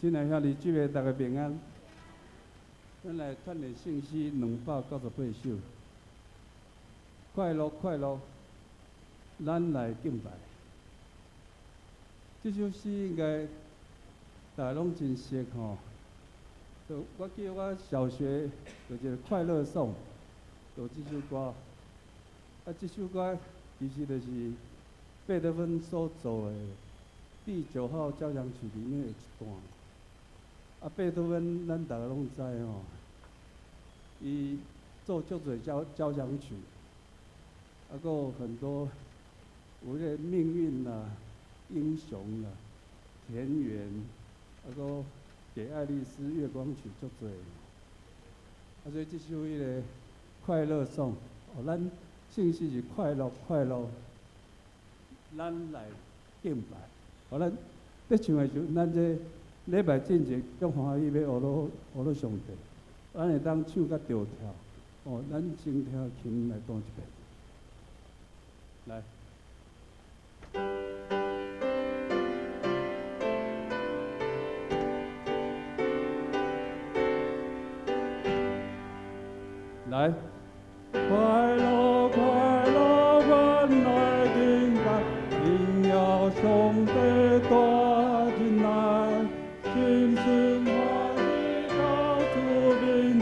亲爱兄弟姊妹，大家平安。咱来传的信息298首，快乐快乐，咱来敬拜。这首诗应该大家拢真熟吼。我记得我小学有一个快乐颂，有这首歌。这首歌其实就是贝多芬所做的第9号交响曲里面的一段。贝多芬咱大家拢知吼，伊做足侪交响曲，还有很多有迄个命运啦、英雄啦、田园，还有给爱丽丝月光曲足侪。所以这首迄个快乐颂，咱信息是快乐快乐，咱来敬拜。咱在唱的时候，咱这礼拜进前足欢喜要学罗上帝，咱会当唱甲着跳，咱先听琴来弹一遍，来。来，快乐快乐，阮来敬拜，荣耀上帝大人来，心心欢喜到主面前，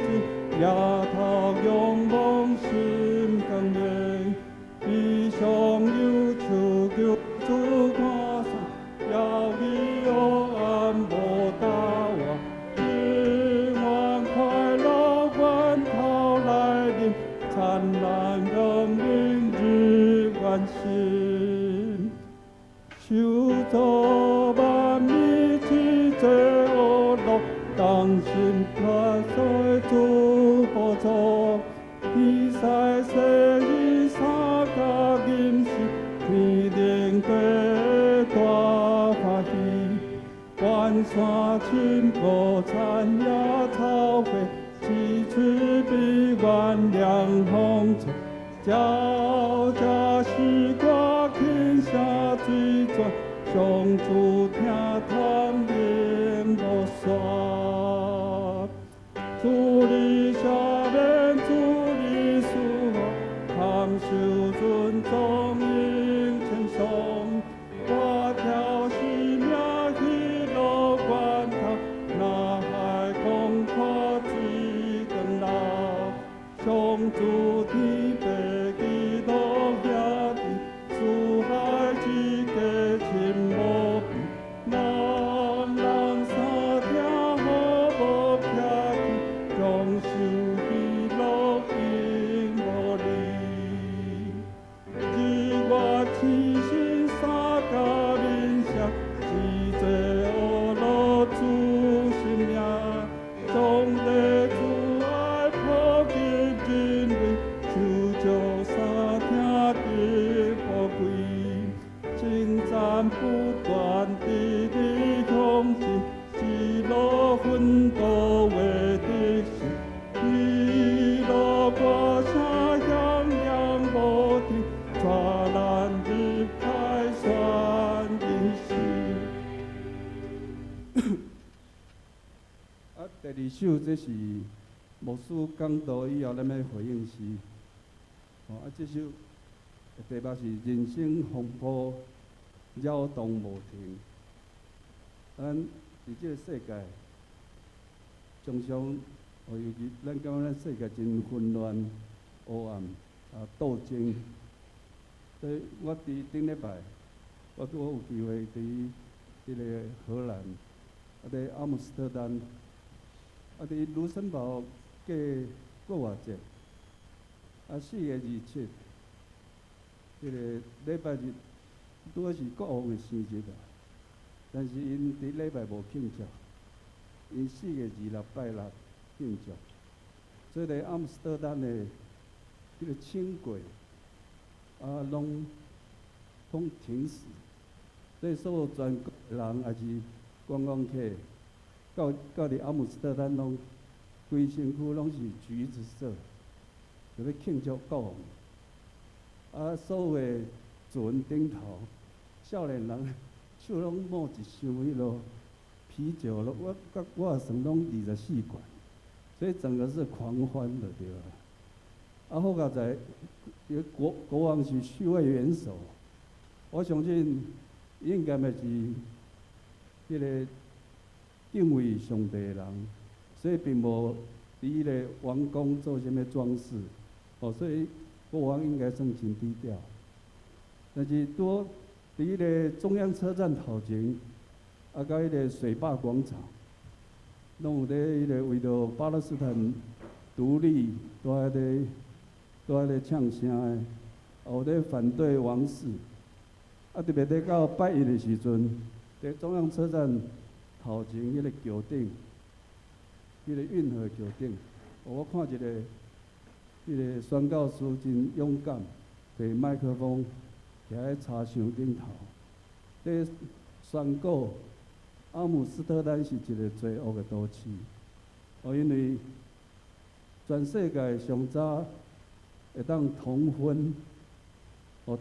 夜头仰望心甘愿，悲伤忧愁求主看送，要伊黑暗无打我，希望快乐阮头来临，灿烂光明日晚星，受造万物之罪恶乐，当心他在主宝座，天使世人三甲吟诗，天灵过大欢喜，关山青波残野草花，崎岖悲怨凉风吹，皎皎时光轻下水转，上主听堂念无煞，主你赦免，主你赐福，堪受尊重应称颂，我跳是命喜乐关头，那海空阔只等老，上主天白基督兄弟，四海之家亲无比，人人三听好无撇去，终受喜乐应无离。日月星星三甲面相，是罪恶乐主生命，总地主爱普及人类，求救三听的宝贵，称赞不断地向前，喜乐奋斗为的心，喜乐歌声响亮无停，抓咱日开算日时。第2首这是牧师讲道以后，咱要回应诗。这首题目是人生风波扰动无停。咱伫这个世界，常常尤其咱感觉咱世界真混乱、黑暗斗争。所以我伫顶礼拜，我有机会伫迄个荷兰，伫阿姆斯特丹，伫卢森堡过国外节，4月27，迄个礼拜日拄好是国王的生日啊，但是因伫礼拜无庆祝，因4月26拜六庆祝，所以咧阿姆斯特丹的迄个轻轨拢停驶，所以所有全国人也是观光客，到伫阿姆斯特丹拢规身躯拢是橘子色，就咧庆祝国王。所有的船顶头，少年人手拢摸一箱迄落啤酒了，我也算拢24罐，所以整个是狂欢的对吧？啊，好佳在，国王是数位元首，我相信应该嘛是迄个敬畏上帝的人，所以并无伫迄个王宫做啥物装饰，所以国王应该算真低调。但是伫迄个中央车站头前，甲迄个水坝广场，拢有咧迄个为着巴勒斯坦独立，在咧唱声的，有咧反对王室。特别咧到拜一的时阵，伫中央车站头前迄个桥顶，迄个运河桥顶，我看一个迄个宣教师真勇敢，摕麦克风徛喺茶箱顶头，咧宣告阿姆斯特丹是一个罪恶的都市，因为全世界上早会当同婚，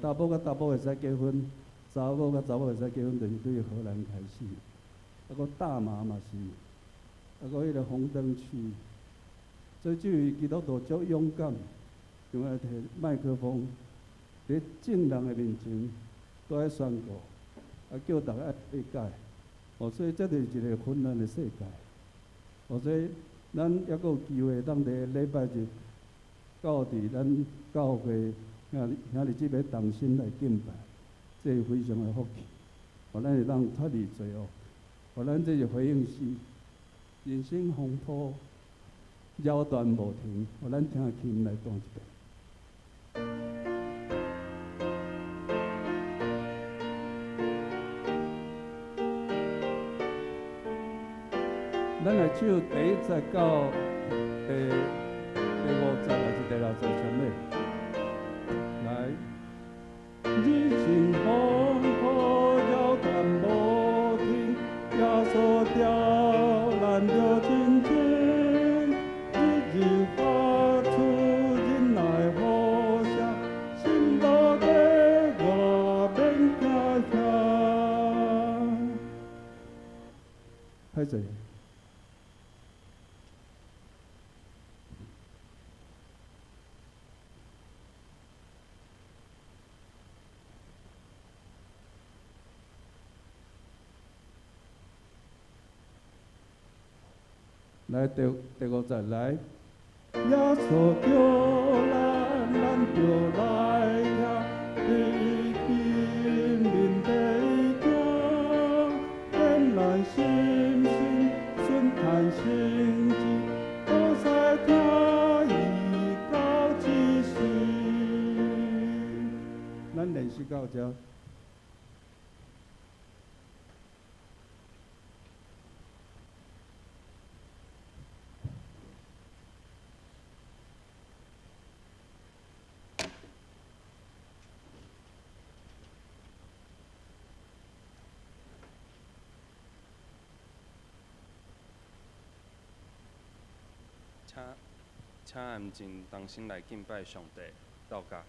查某甲查某会使结婚。查某甲查某会使结婚，就是对荷兰开始。搁大麻嘛是，搁迄个红灯区。所以这位基督徒足勇敢，用来摕麦克风，伫众人的面前都爱宣告，叫大家爱悔改。所以这就是一个混乱的世界。所以咱还阁有机会当伫礼拜日到伫咱教会兄弟姊妹同心来敬拜。这是非常的福气，咱会当脱离罪恶，咱这是回应是人生风波扰断无停，咱听琴来弹一遍。咱来唱第1节到第5节还是第6节全类？来。人生风波扰断无停，耶稣调咱着真情，日日发出忍耐呼声，心路的我免惊吓。歹势。来第5节来，耶稣叫咱就来听，你见面地行，点燃心心，顺探心志，好使听伊到一时。咱练习到这。请安静，同心来敬拜上帝，祷告。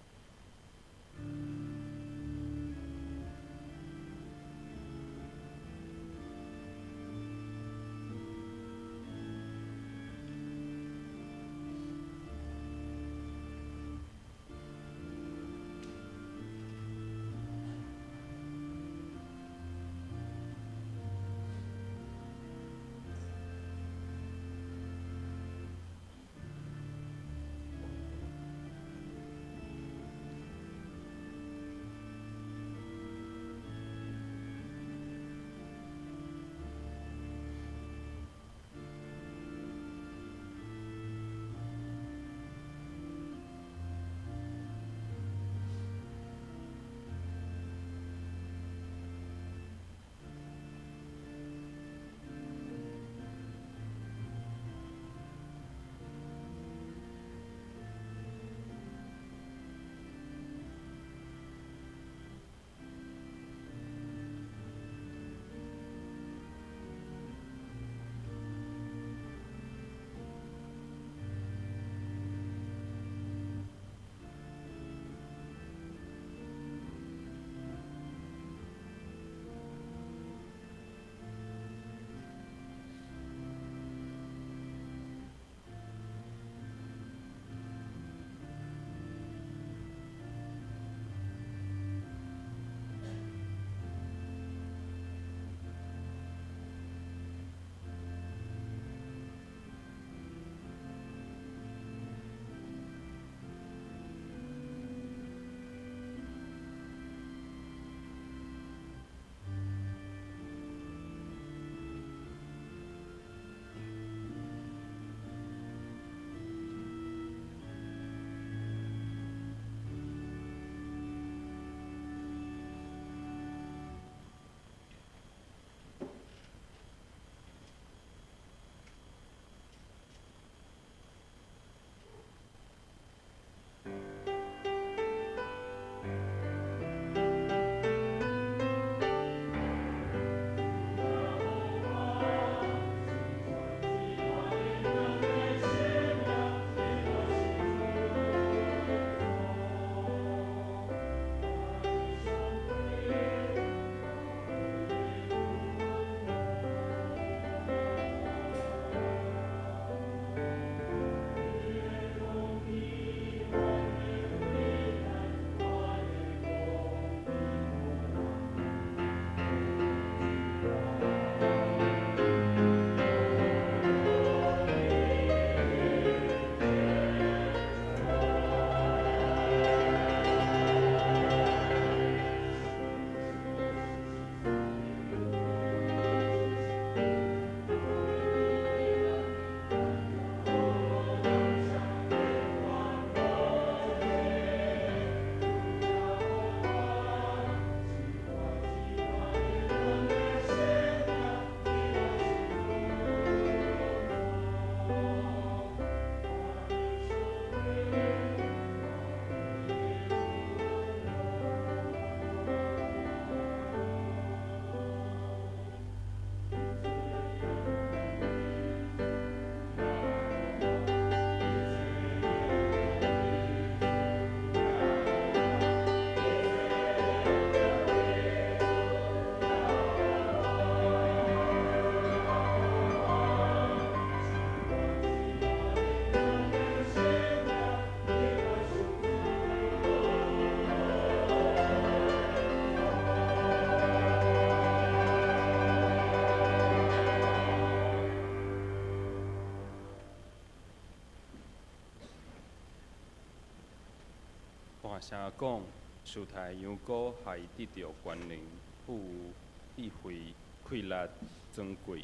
大声讲，事态杨过害得到官能、富有、智慧、快乐、尊贵、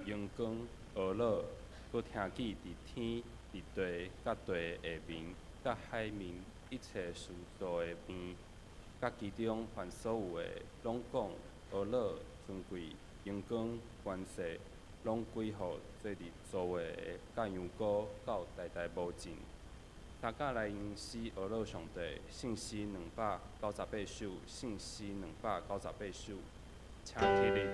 阳光、娱乐，佮听见伫天、伫地、甲地下面、甲海面一切事做的边，甲其中凡所有的，拢讲娱乐、尊贵、阳光、关系，拢归乎做伫造的甲杨过到代代无尽。大家来因诗娱乐上帝，圣诗298首，圣诗298首，请起立。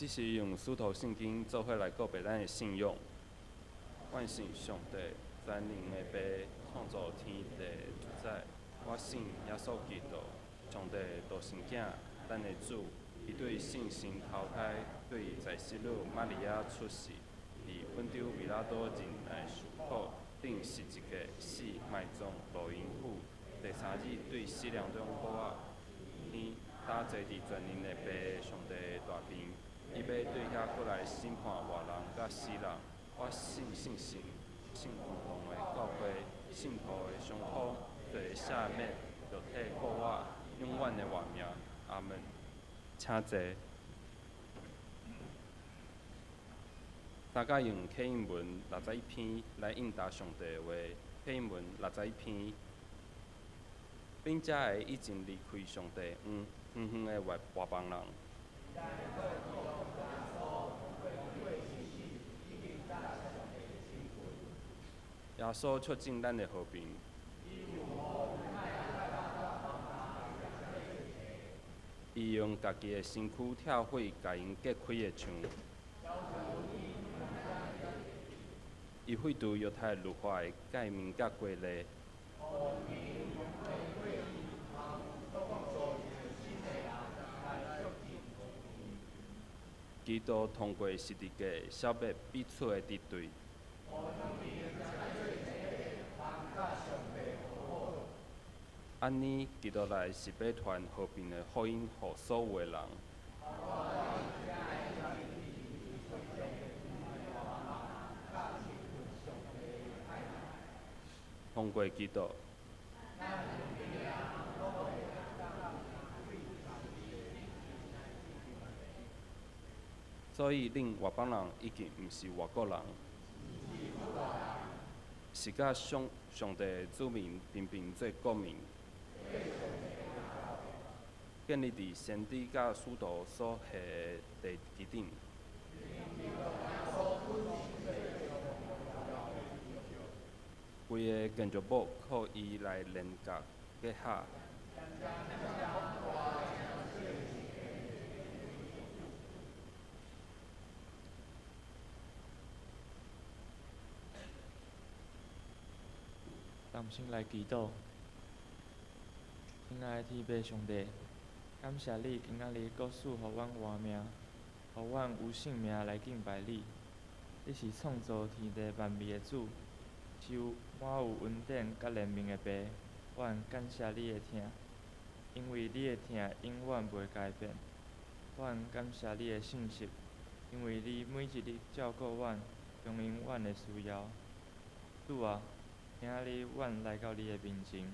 这是用使徒圣经做伙来告别咱的信仰。我信上帝，全能的爸，创造天地主宰。我信耶稣基督，上帝独生囝，咱的主。伊对圣神投胎，对在世女玛利亚出世，伫本州维拉多人来受苦，顶十字架死埋葬落阴府。第三日对死人中复活，天打坐伫全能的爸上帝的大边。伊要对遐过来审判活人甲死人。我信圣神，信共同的教会，信徒的相通，罪赦免，肉体复活，永远的活命。阿门。请坐。大家用启应文61篇来应答上帝的话。启应文61篇，并且会已经离开上帝，远远的外邦人。耶稣促进咱的和平。伊用家己的身躯拆毁甲因隔开的墙。伊废除犹太律法的诫命甲规例。基督通过十字架消灭彼此的敌对。安尼，基督来是要传和平的福音予所有的人。通过基督，所以恁外邦人已经毋是外国人，是甲上帝子民平平做国民。建立伫先知甲使徒所下的地基顶。规个建筑物靠伊来连结结合。咱先来祈祷，亲爱的天父上帝，感谢你今仔日搁赐予阮活命，予阮有性命来敬拜你。你是创造天地万物的主，是有满有恩典甲怜悯的爸。阮感谢你的疼，因为你的疼永远袂改变。阮感谢你的信实，因为你每一日照顾阮，供应阮的需要。主啊，今仔日阮来到你的面前，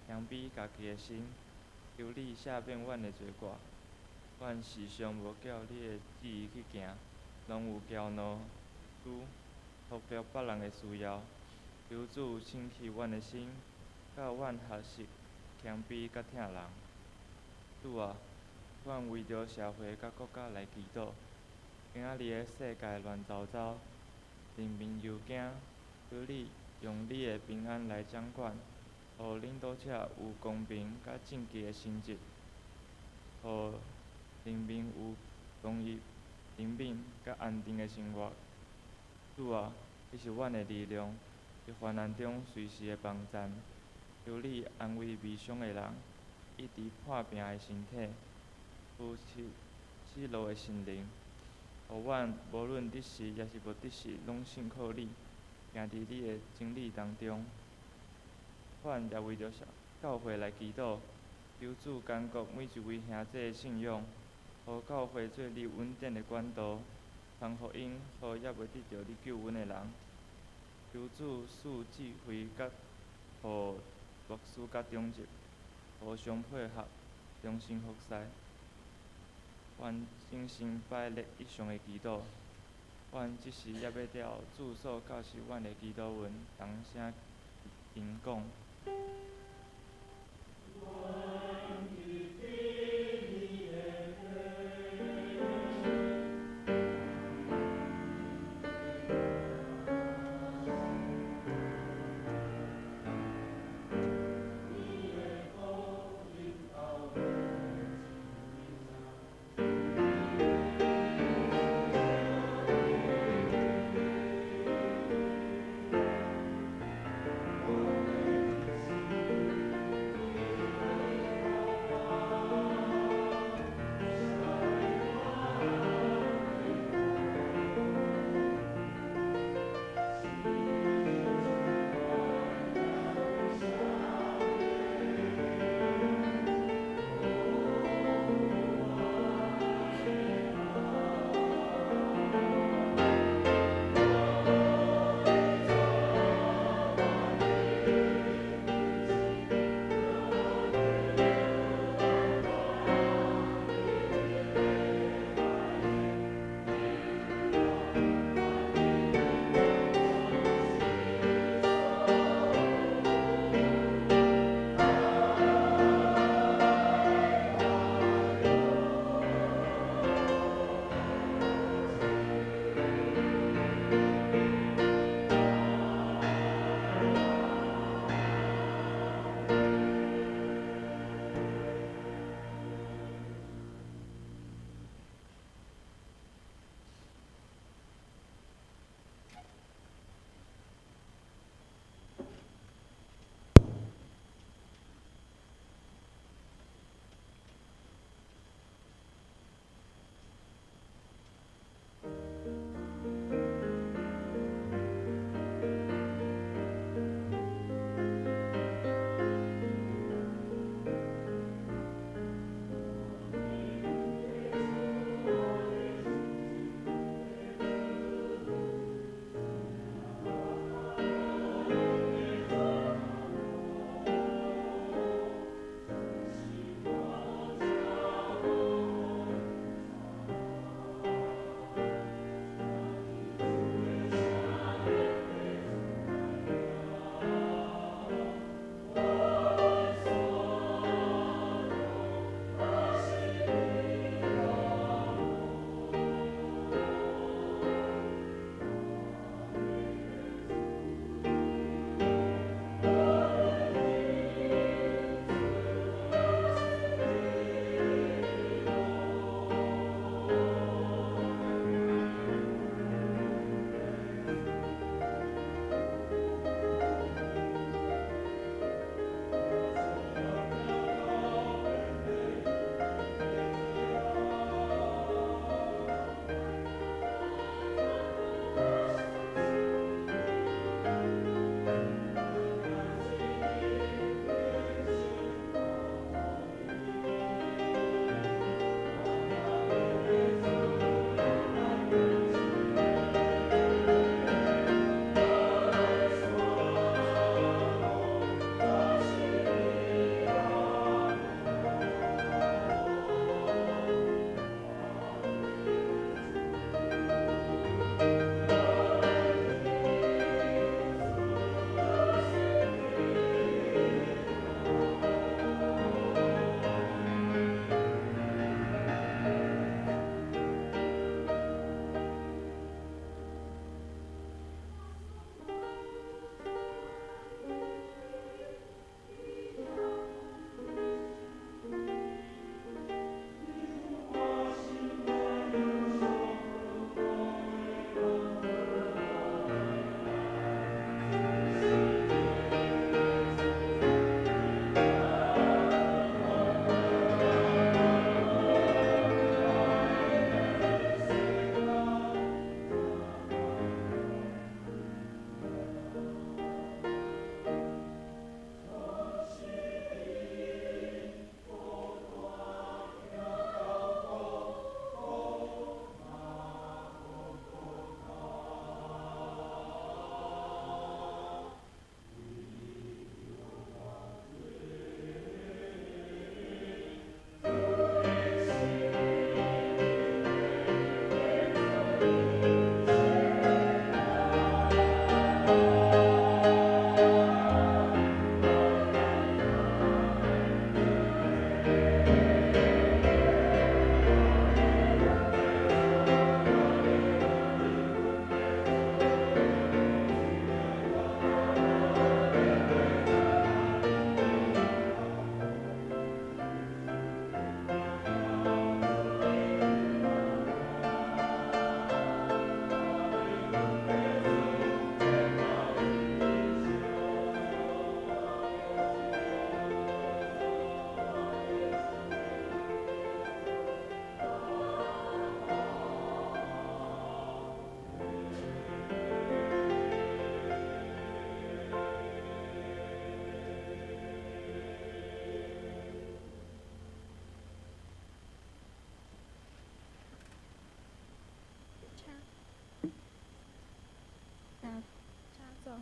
谦卑家己的心，求你赦免阮的罪过。阮时常无照你的旨意去行，拢有骄怒、主忽略别人的需要。求主清气阮的心，教阮学习谦卑甲疼人。主啊，阮为着社会甲国家来祈祷。今仔日的世界乱糟糟，人民又惊，求你用你的平安来掌管，互领导者有公平甲正义的成绩，互人民有公益、灵敏甲安定的生活。主啊，你是阮的力量，伫患难中随时的帮站。求你安慰悲伤的人，一直破病的身体，扶持失落的心灵，互阮无论得时也是无得时，拢信靠你，行伫你的真理当中。阮也为着教会来祈祷，求主监督每一位兄弟的信仰，互教会做你稳定的管道，传福音，互也未得到你救恩的人。求主赐智慧甲互牧师甲长职，互相配合，终身服侍。阮精神摆列以上的祈祷，阮即时也要调主所教示阮的祈祷文，同声吟讲。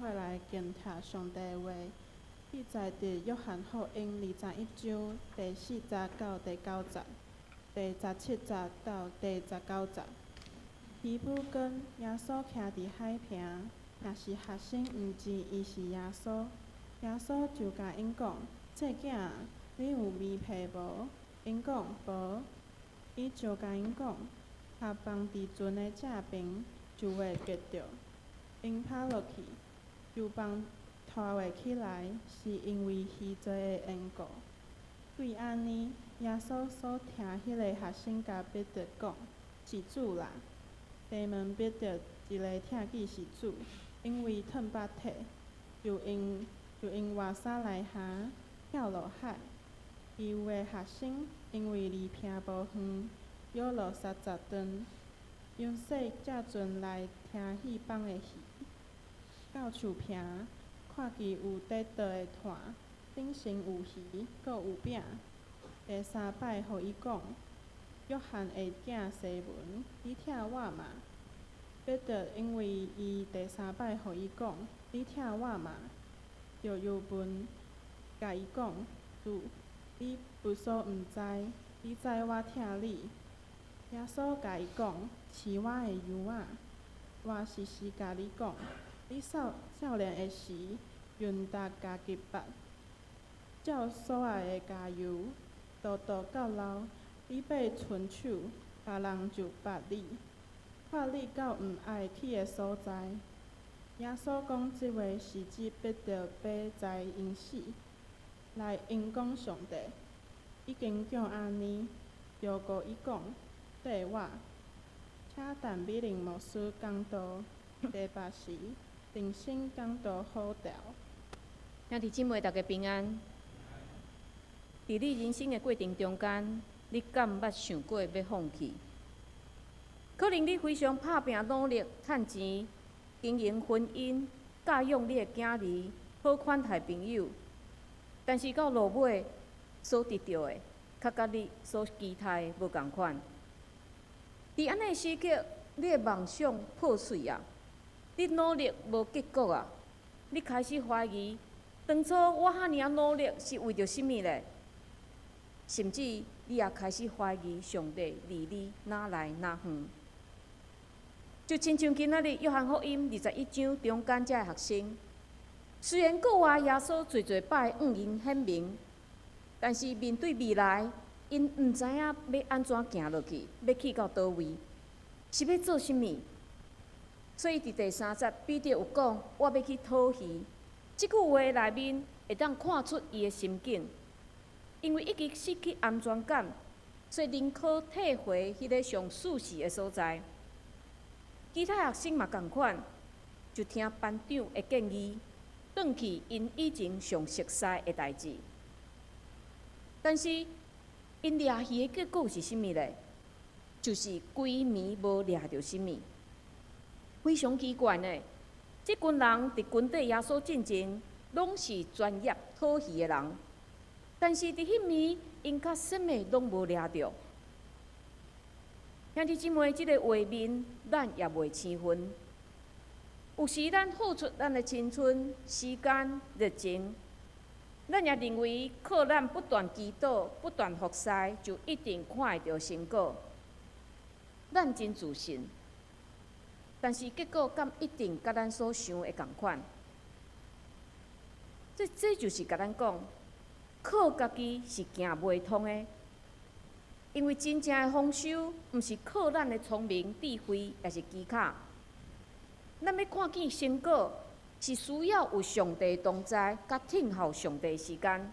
会来检查上帝的话，记载伫约翰福音21章第4节到第9节，第17节到第19节。鱼夫跟耶稣徛伫海平，若是学生毋知伊是耶稣，耶稣就甲因讲：“这囝，你有味皮无？”因讲无，伊就甲因讲：“合放伫船的正边，就会结着。”因拍落去，就放拖袂起来，是因为鱼多的缘故。对安尼，耶稣所听迄个学生甲彼得讲：“是主啦！”地问彼得一个听记是主，因为忝巴体，就用外衫来下，跳落海。其余的学生因为离坪无远，约落30吨，用细只船来听迄放的鱼。到厝坪，看见有底倒的炭，顶上有鱼，阁有饼。第3摆，互伊讲：“约翰的囝西门，你疼我嘛？”彼得因为伊第3摆互伊讲：“你疼我嘛？”就又问，甲伊讲：“主，你不所毋知，你知我疼你。”耶稣甲伊讲：“饲我的羊仔。我实实甲你讲，你少年的时，润达家己腹，照所爱的加油，度到老，你被伸手，别人就捌你，看你到毋爱去的所在。”耶稣讲即话是指彼得要知因死，来因讲上帝已经叫安尼，就告伊讲：“缀我，请但米林牧师讲道，第8时，定心讲道好调。”兄弟姊妹，大家平安。伫你人生的过程中间，你敢捌想过要放弃？可能你非常拍拼努力趁钱，经营婚姻，教养你的囝儿，好款待朋友，但是到落尾所得到的，较甲你所期待的无共款。伫安尼时刻，你的梦想破碎啊！你努力无结果啊！你开始怀疑，当初我遐尔努力是为着甚物咧？甚至你也开始怀疑上帝离你哪来哪远。就亲像今仔日约翰福音21章中间这学生，虽然国外耶稣侪摆向因显明，但是面对未来，因毋知影要安怎行落去，要去到倒位，是要做甚物。所以伫第3节，彼得有讲：“我要去讨鱼。”即句话内面会当看出伊的心境，因为已经失去安全感，所以宁可退回迄个上舒适的所在。其他学生嘛共款，就听班长的建议，转去因以前上熟悉的代志。但是因掠鱼的结果是甚物咧？就是规暝无掠着甚物。非常奇怪呢，即群人伫军队耶稣进前，拢是专业讨鱼的人，但是伫迄暝，因甲什么拢无掠着。兄弟姊妹，即个画面，咱也袂生分。有时咱付出咱的青春、时间、热情，咱也认为靠咱不断祈祷、不断服侍，就一定看会到成果。咱真自信，但是结果敢一定甲咱所想的共款？这就是甲咱讲，靠家己是行袂通的。因为真正的丰收，毋是靠咱的聪明、智慧，也是技巧。咱要看见成果，是需要有上帝同在，甲听候上帝时间。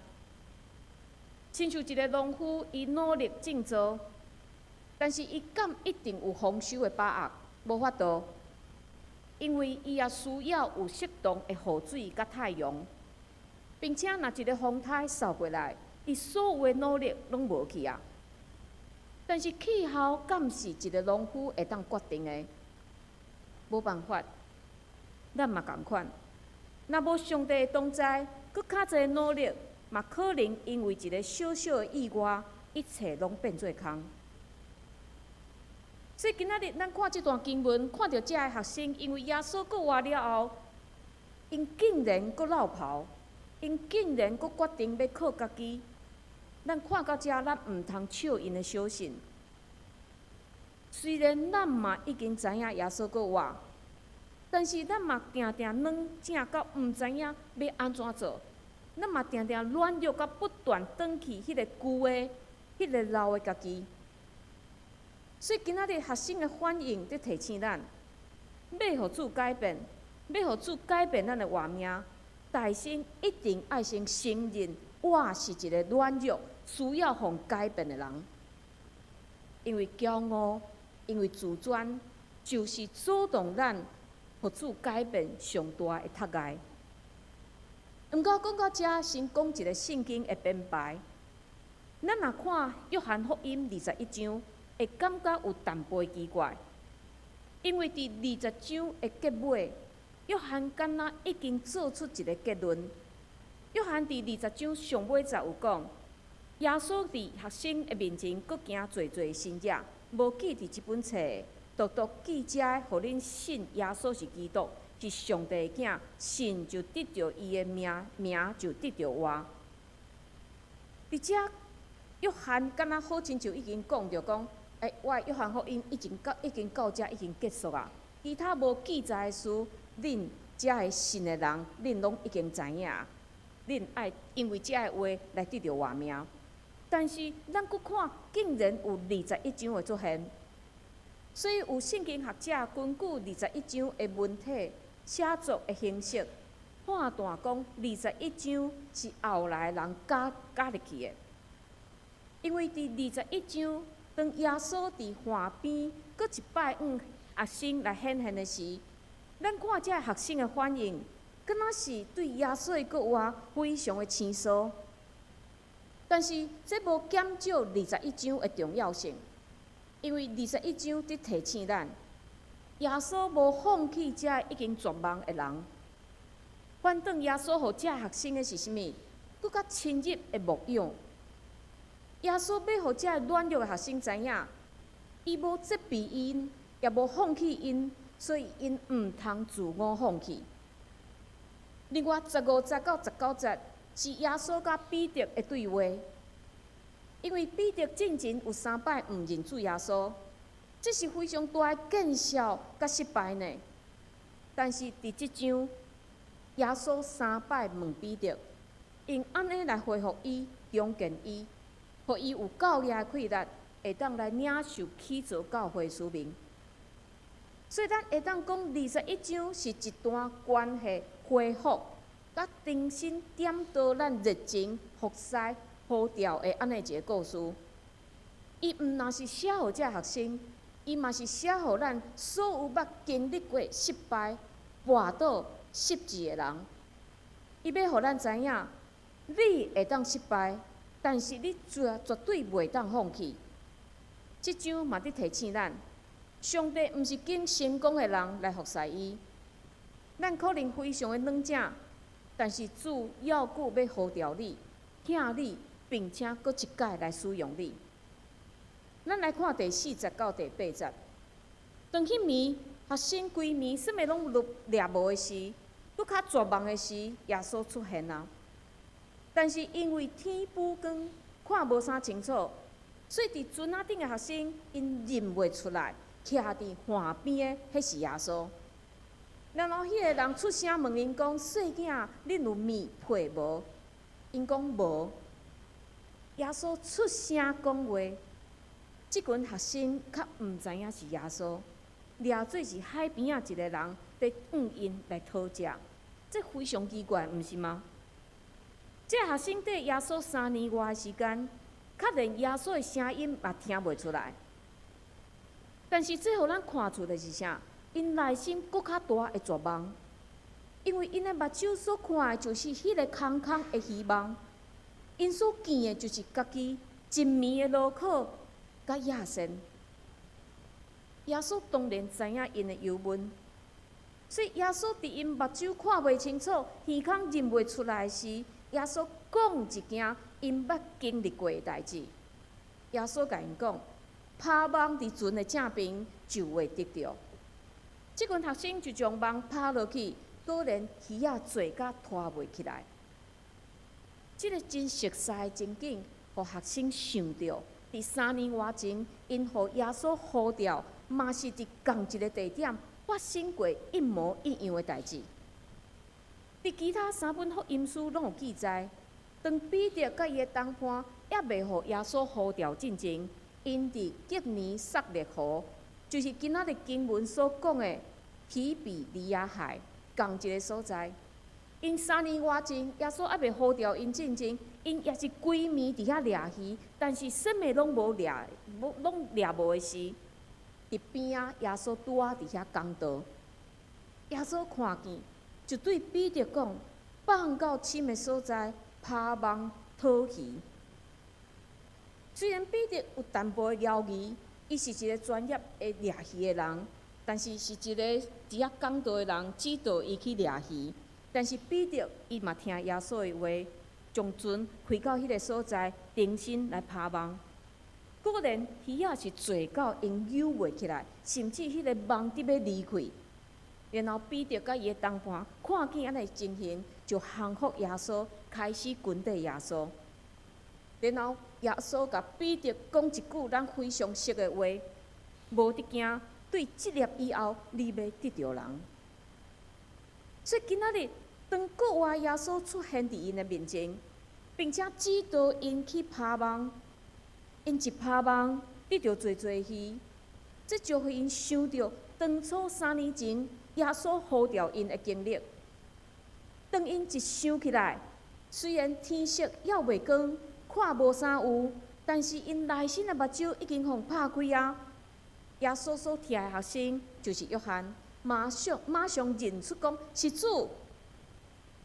亲像一个农夫，伊努力种植，但是伊敢一定有丰收的把握？无法度，因为伊也需要有适当的雨水甲太阳，并且若一个风台扫过来，伊所有的努力拢无去啊。但是气候敢是一个农夫会当决定的？无办法，咱嘛共款。若无上帝同在，搁较侪努力，嘛可能因为一个小小的意外，一切拢变做空。所以今仔日咱看这段经文，看到这个学生，因为耶稣过活了后，因竟然阁落跑，因竟然阁决定要靠家己。咱看到遮，咱毋通笑因的小信。虽然咱嘛已经知影耶稣阁活，但是咱嘛定定软正到毋知影要安怎做。咱嘛定定软弱到不断转去迄个旧的、迄个老的家己。所以今仔日学生的反应，伫提醒咱，要互主改变，要互主改变咱的活命，大先一定爱先承认，我是一个软弱、需要互改变的人。因为骄傲，因为自尊，就是阻挡咱互主改变上大的窒碍。毋过讲到遮，先讲一个圣经的编排。咱若看约翰福音21章，会感觉有淡薄奇怪，因为伫20章的结尾，约翰敢若已经做出一个结论。约翰伫20章上尾则有讲，耶稣伫学生的面前，阁行做新约，无记伫即本册，独独记遮的，互恁信耶稣是基督，是上帝的囝，信就得着伊的名，名就得着活。伫遮，约翰敢若好亲像已经讲着讲，我的约翰福音已经到遮，已经结束啊。其他无记载的事，恁遮的信的人，恁拢已经知影。恁爱因为遮的话来得着活命。但是咱搁看，竟然有21章会出现。所以有圣经学者根据21章的文体、写作的形式，判断讲21章是后来人加入去的。因为伫21章，当耶稣伫河边，搁一摆学生来显现的时，咱看遮学生的反应，敢若是对耶稣的国话非常的生疏。但是这无减少21章的重要性，因为21章伫提醒咱，耶稣无放弃遮已经绝望的人。反正耶稣互遮学生的是啥物？搁较深入的牧养。耶稣要互遮软弱的学生知影，伊无责备因，也无放弃因，所以因毋通自我放弃。另外15节到19节是耶稣甲彼得的对话，因为彼得进前有3摆毋认主耶稣，这是非常大的见效甲失败呢。但是伫即章，耶稣3摆问彼得，用安尼来回复伊，重建伊，互伊有教业的气力，会当来领受起造教会使命。所以咱会当讲21章是一段关系恢复，甲重新点导咱热情、服侍、呼召的安尼一个故事。伊毋但是写互遮学生，伊嘛是写互咱所有捌经历过失败、跋倒、失志的人。伊要互咱知影，你会当失败，但是你绝对袂当放弃。即章嘛伫提醒咱。上帝毋是拣成功的人来服侍伊，咱可能非常的软正，但是主要顾要呼召你、疼你，并且搁一届来使用你。咱来看第4节到第8节。当迄暝，学生规暝什么拢掠无的时，搁较绝望的时，耶稣出现啊。但是因为天晡光，看无啥清楚，所以伫船仔顶的学生因认袂出来。徛伫岸边的，迄是耶稣。然后迄个人出声问因讲：“细囝，恁有面配无？”因讲无。耶稣出声讲话，即群学生较毋知影是耶稣，掠做是海边一个人在因来讨食，这非常奇怪，毋是吗？这学生对耶稣3年外的时间，却连耶稣的声音也听袂出来。但是这互咱看出的是啥？因内心搁较大的绝望，因为因的目睭所看的就是迄个空空的希望，因所见的就是家己真面的路口甲野神。耶稣当然知影因的忧闷，所以耶稣伫因目睭看袂清楚、耳孔认袂出来时，耶稣讲一件因捌经历过的代志。耶稣甲因讲。拍网伫船的正边就会得着。即群学生就将网拍落去，果然鱼仔做甲拖袂起来。即个真熟悉的情景，互学生想到，伫3年外前，因互耶稣呼召，嘛是伫同一个地点发生过一模一样的代志。伫其他3本福音书拢有记载，当彼得甲伊的同伴还未互耶稣呼召进前，因伫吉尼撒勒河，就是今仔日经文所讲的提比利亚海，同一个所在。因3年外前，耶稣还未呼召因进前，因也是规暝伫遐掠鱼，但是什么拢无掠，拢掠无的时，伫边仔耶稣拄仔伫遐讲道。耶稣看见，就对彼得讲：放到深的所在，拍网讨鱼。虽然彼得有淡薄了疑，伊是一个专业的掠鱼的人，但是是一个伫遐讲道的人指导伊去掠鱼。但是彼得伊嘛听耶稣的话，将船开到迄个所在，重新来拍网。果然鱼仔是做到因游袂起来，甚至迄个网直要离开。然后彼得甲伊的同伴看见安尼情形，就降服耶稣，开始跟缀耶稣。然后耶稣甲彼得讲一句咱非常熟的话：无得惊，对这粒以后，你要得着人。所以今仔日，当国外耶稣出现伫因的面前，并且指导因去拍网，因一拍网得着侪鱼，这就互因想到当初3年前耶稣呼召因的经历。当因一想起来，虽然天色还袂光，看无啥有，但是因内心的目睭已经互拍开啊。耶稣所听的学生就是约翰。马上认出讲是主。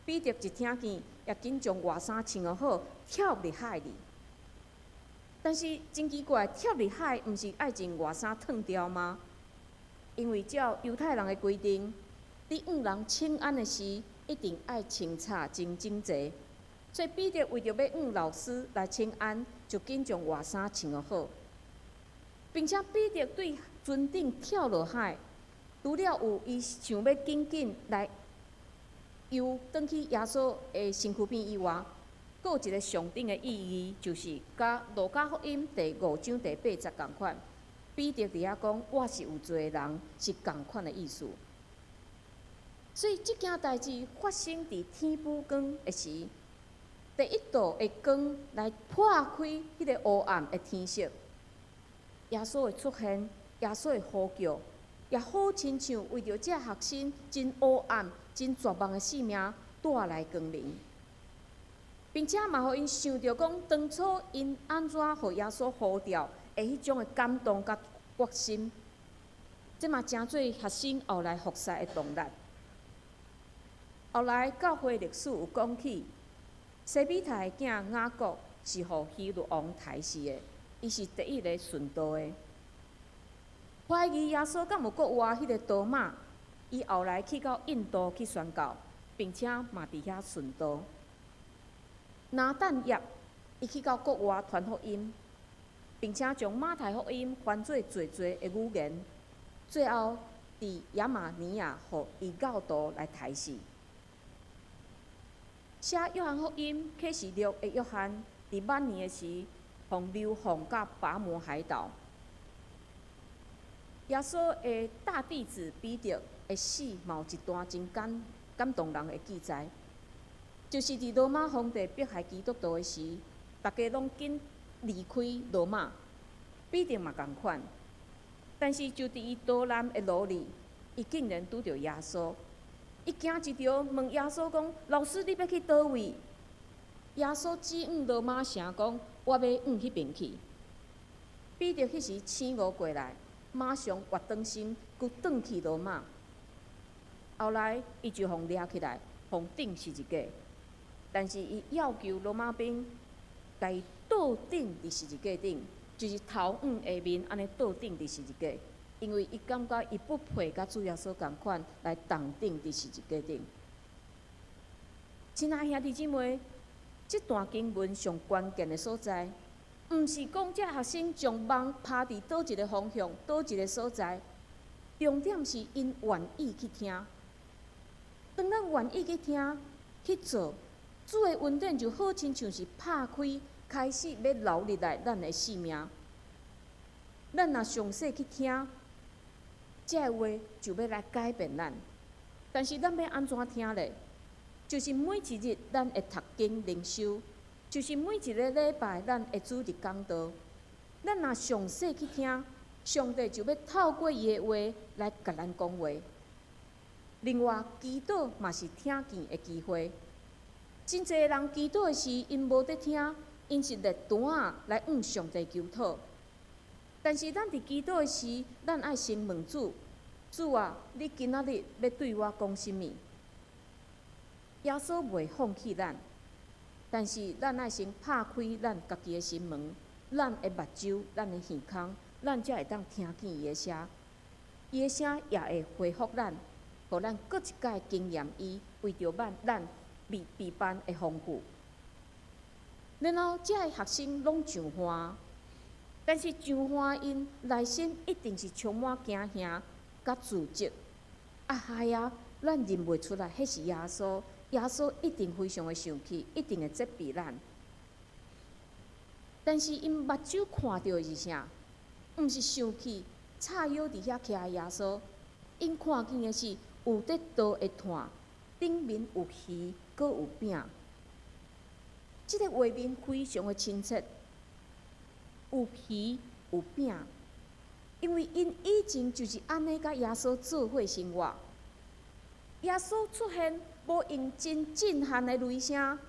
彼得一听见，也紧将外衫穿好，跳入海里。但是真奇怪，跳入海毋是爱将外衫脱掉吗？因为照犹太人的规定，伫往人请安的时，一定爱清擦真整齐。所以彼得为着要往老师来请安，就紧将外衫穿好，并且彼得对船顶跳落海。除了有伊想要紧来游转去耶稣的身躯边以外，阁有一个上等的意义，就是甲路加福音第5章第80同款。彼得伫遐讲：“我是有罪的人”，是同款的意思。所以这件代志发生伫天不光的时，第一道的光来破开迄个黑暗的天色。耶稣的出现，耶稣的呼叫。也好亲像为着这学生真黑暗、真绝望的性命带来光明，并且嘛，互因想到讲当初因安怎互耶稣呼召的迄种的感动甲决心，这嘛真做学生后来服侍的动力。后来教会历史有讲起，西比泰的囝雅各是互希律王抬死的，伊是第一个顺道的。怀疑耶稣敢有国外迄个多马，伊后来去到印度去宣教，并且嘛伫遐顺道。拿但业，伊去到国外传福音，并且将马太福音翻做侪的语言，最后伫亚马尼亚互异教徒来抬死。写约翰福音启示录的约翰，伫晚年的时，互流放甲拔摩海岛。耶稣的大弟子彼得的死，嘛有一段真感动人的记载，就是伫罗马皇帝迫害基督徒的时，大家拢紧离开罗马，彼得嘛共款。但是就伫伊逃难的路里，伊竟然拄着耶稣，伊行一条问耶稣讲：“老师，你要去倒位？”耶稣指往罗马城讲：“我要往迄边去。”彼得迄时醒悟过来。马上活转身，佮转去罗马。后来，伊就互抓起来，互钉十字架。但是，伊要求罗马兵，甲伊倒钉伫十字架顶，就是头往下面安尼倒钉伫十字架，因为伊感觉伊不配甲主耶稣共款来同钉伫十字架顶。亲爱兄弟姊妹，这段经文上关键的所在。毋是讲这学生将网拍伫倒一个方向、倒一个所在，重点是因愿意去听。当咱愿意去听、去做，主的恩典就好亲像是拍开，开始要流入来咱的生命。咱若详细去听，这话就要来改变咱。但是咱要安怎听咧？就是每一日咱会读经灵修，就是每一个礼拜咱会主日讲道。咱若详细去听，上帝就要透过伊的话来甲咱讲话。另外，祈祷嘛是听见的机会。真侪人祈祷的时，因无得听，因是列单仔来向上帝求讨。但是咱伫祈祷的时，咱爱先问主：主啊，你今仔日要对我讲甚物？耶稣袂放弃咱，但是咱爱先拍开咱家己的心门，咱的目睭、咱的耳孔，咱才会当听见伊的声。伊的声也会回复咱，互咱搁一摆经验伊，为着咱备班的丰富。然后，遮个学生拢上欢，但是上欢因内心一定是充满惊吓、甲自责。啊嗨呀，咱认袂出来，迄是耶稣。耶稣一定非常的生气，一定会责备咱。但是因目睭看到的是啥？毋是生气、叉腰伫遐徛的耶稣，因看见的是有得刀的炭，顶面有鱼，搁有饼。即个画面非常的亲切，有鱼有饼，因为因以前就是安尼甲耶稣做伙生活。耶稣出现。无用真震撼的雷声、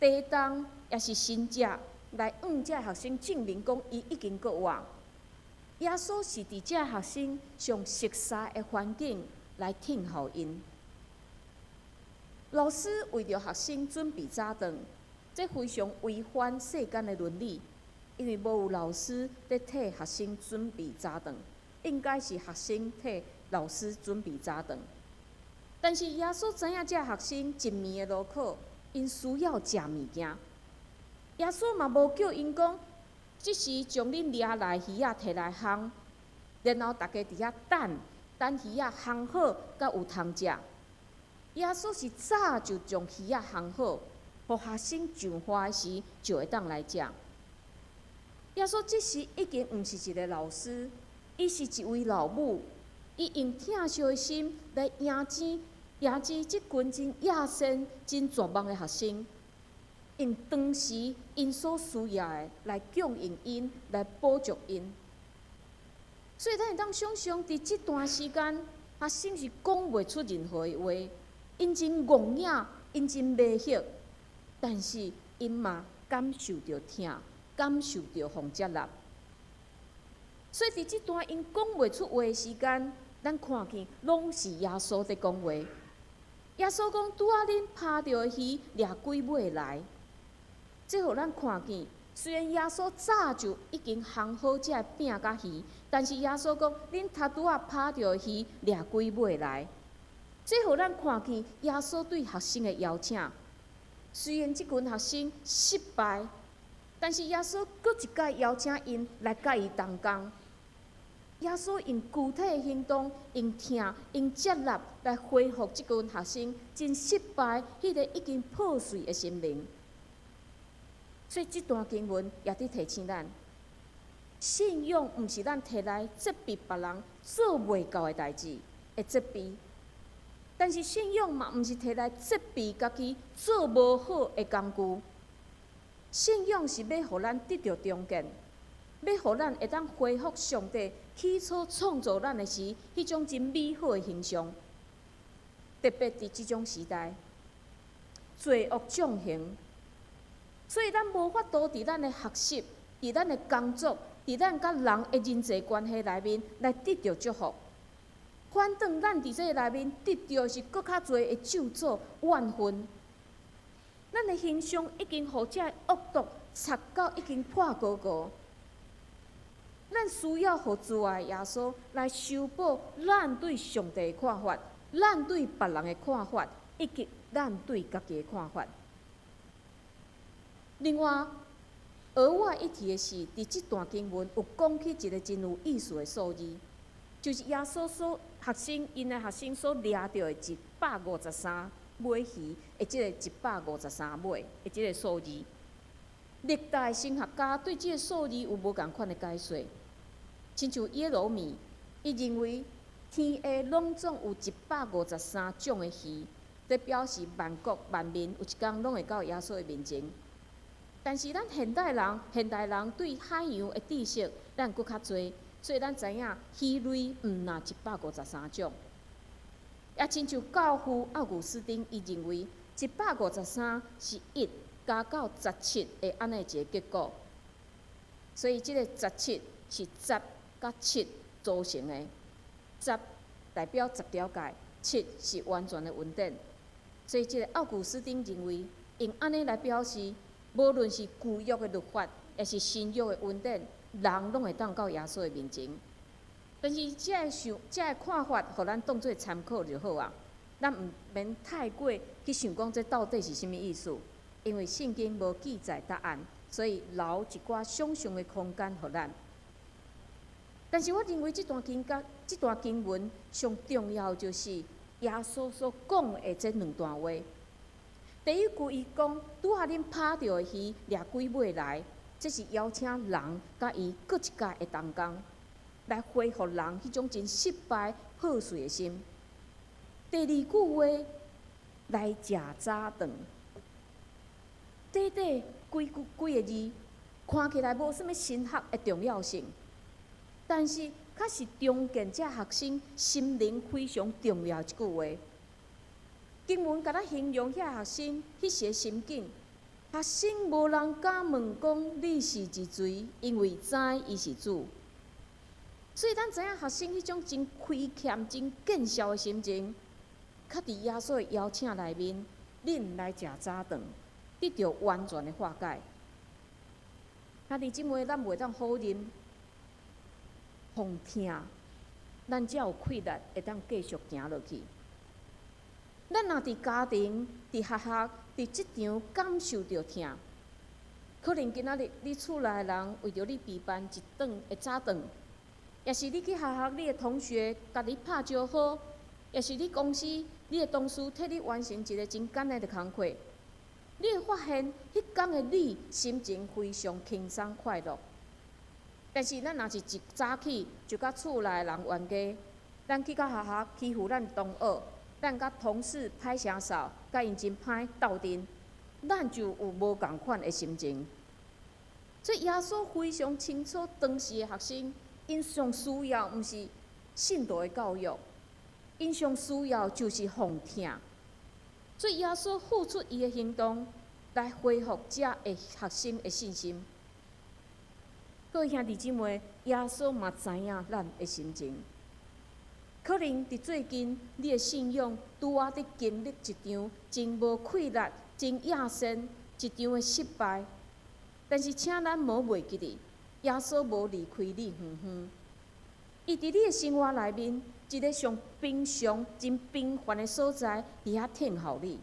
地动，也是神迹来向这学生证明讲，伊已经过活。耶稣是伫这学生上熟悉的环境来听候因。老师为着学生准备早顿，这非常违反世间的伦理，因为无有老师在替学生准备早顿，应该是学生替老师准备早顿。但是耶稣知影这学生一暝的路口，因需要食物件。耶稣嘛无叫因讲，即时将恁掠来鱼仔摕来烘，然后大家伫遐等鱼仔烘好，甲有通食。耶稣是早就将鱼仔烘好，互学生上花的时就会当来食。耶稣即时已经毋是一个老师，伊是一位老母。伊用疼惜的心来迎接即群真野生、真绝望的学生，用当时因所需要的来供应因，来补助因。所以咱会当想象，伫即段时间，学生是讲袂出任何的话，因真戆哑，因真袂晓，但是因嘛感受着疼，感受着互接纳。所以伫即段因讲袂出话的时间，咱看见拢是耶稣在讲话。耶稣讲：拄仔恁拍着的鱼掠几尾来，这互咱看见。虽然耶稣早就已经烘好这个饼甲鱼，但是耶稣讲：恁拄仔拍着的鱼掠几尾来，这互咱看见耶稣对学生的邀请。虽然即群学生失败，但是耶稣搁一摆邀请因来甲伊同工。耶稣用具体的行动，用疼、用接纳来恢复即群学生真失败、迄个已经破碎的心灵。所以这段经文也伫提醒咱，信仰毋是咱摕来责备别人做袂到的代志会责备，但是信仰嘛毋是摕来责备家己做无好的工具。信仰是要互咱得到中见。要互咱会当恢复上帝起初创造咱的时，迄种真美好的形象。特别伫即种时代，罪恶纵横，所以咱无法度伫咱的学习、伫咱的工作、伫咱甲人的人际关系内面来得到祝福。反正咱伫这内面得到是搁较侪的咒诅、怨恨。咱的形象已经互这恶毒插到已经破高高。咱需要互主爱耶稣来修补咱对上帝的看法，咱对别人的看法，以及咱对家己的看法。另外，额外一提的是，伫即段经文有讲起一个真有意思的数字，就是耶稣所学生因的学生所掠到的153尾鱼的即个153尾的即个数字。历代神学家对即个数字有无共款的解说，亲像耶罗米，伊认为天下拢总有153种的鱼，这表示万国万民有一天拢会到耶稣的面前。但是咱现代人对海洋的知识咱搁较侪，所以咱知影鱼类毋若153种。也亲像教父奥古斯丁，伊认为153是1加到17的安尼一个结果。所以即个17是10甲7组成的，10代表10条界，7是完全的稳定。所以即个奥古斯丁认为，用安尼来表示，无论是旧约的律法，也是新约的稳定，人拢会当到耶稣的面前。但是这个看法，互咱当作参考就好啊。咱毋免太过去想讲这到底是啥物意思，因为圣经无记载答案，所以留一寡想象的空间互咱。但是我认为这段经文上重要就是耶稣所讲的这2段话。第一句伊讲，拄下恁拍到的鱼掠几尾来，这是邀请人甲伊搁一届的同工，来恢复人迄种真失败破碎的心。第二句话，来食早顿。短短几个字，看起来无啥物神学的重要性，但是确实中见这学生心灵非常重要一句话。经文甲咱形容遐学生迄时心境，学生无人敢问讲你是一谁，因为知伊是主。所以咱知影学生迄种真亏欠、真见笑的心情，较伫耶稣的邀请内面，恁来食早顿，得到完全的化解。兄弟姊妹，咱袂当否认，风痛，咱才有气力会当继续行落去。咱若伫家庭、伫学校、伫职场感受到痛，可能今仔日你厝内人为着你备办一顿的早顿，也是你去学校你的同学甲你拍招呼，也是你公司你的同事替你完成一个真简单的工课，你会发现迄天的你心情非常轻松快乐。但是咱若是一早起就甲厝内人冤家，咱去到学校欺负咱同学。咱甲同事歹声扫，甲因真歹斗阵，咱就有无共款的心情。所以耶稣非常清楚当时的学生，因上需要毋是信道的教育，因上需要就是风痛。所以耶稣付出伊的行动，来恢复这个学生的信心。各位兄弟姊妹，耶稣嘛知影咱的心情。可能伫最近，你的信仰拄啊伫经历一场真无气力、真野心、一场的失败。但是，请咱无袂记哩，耶稣无离开你远远。伊伫你的生活内面，一个上平常、真平凡的所在，伫遐听候你。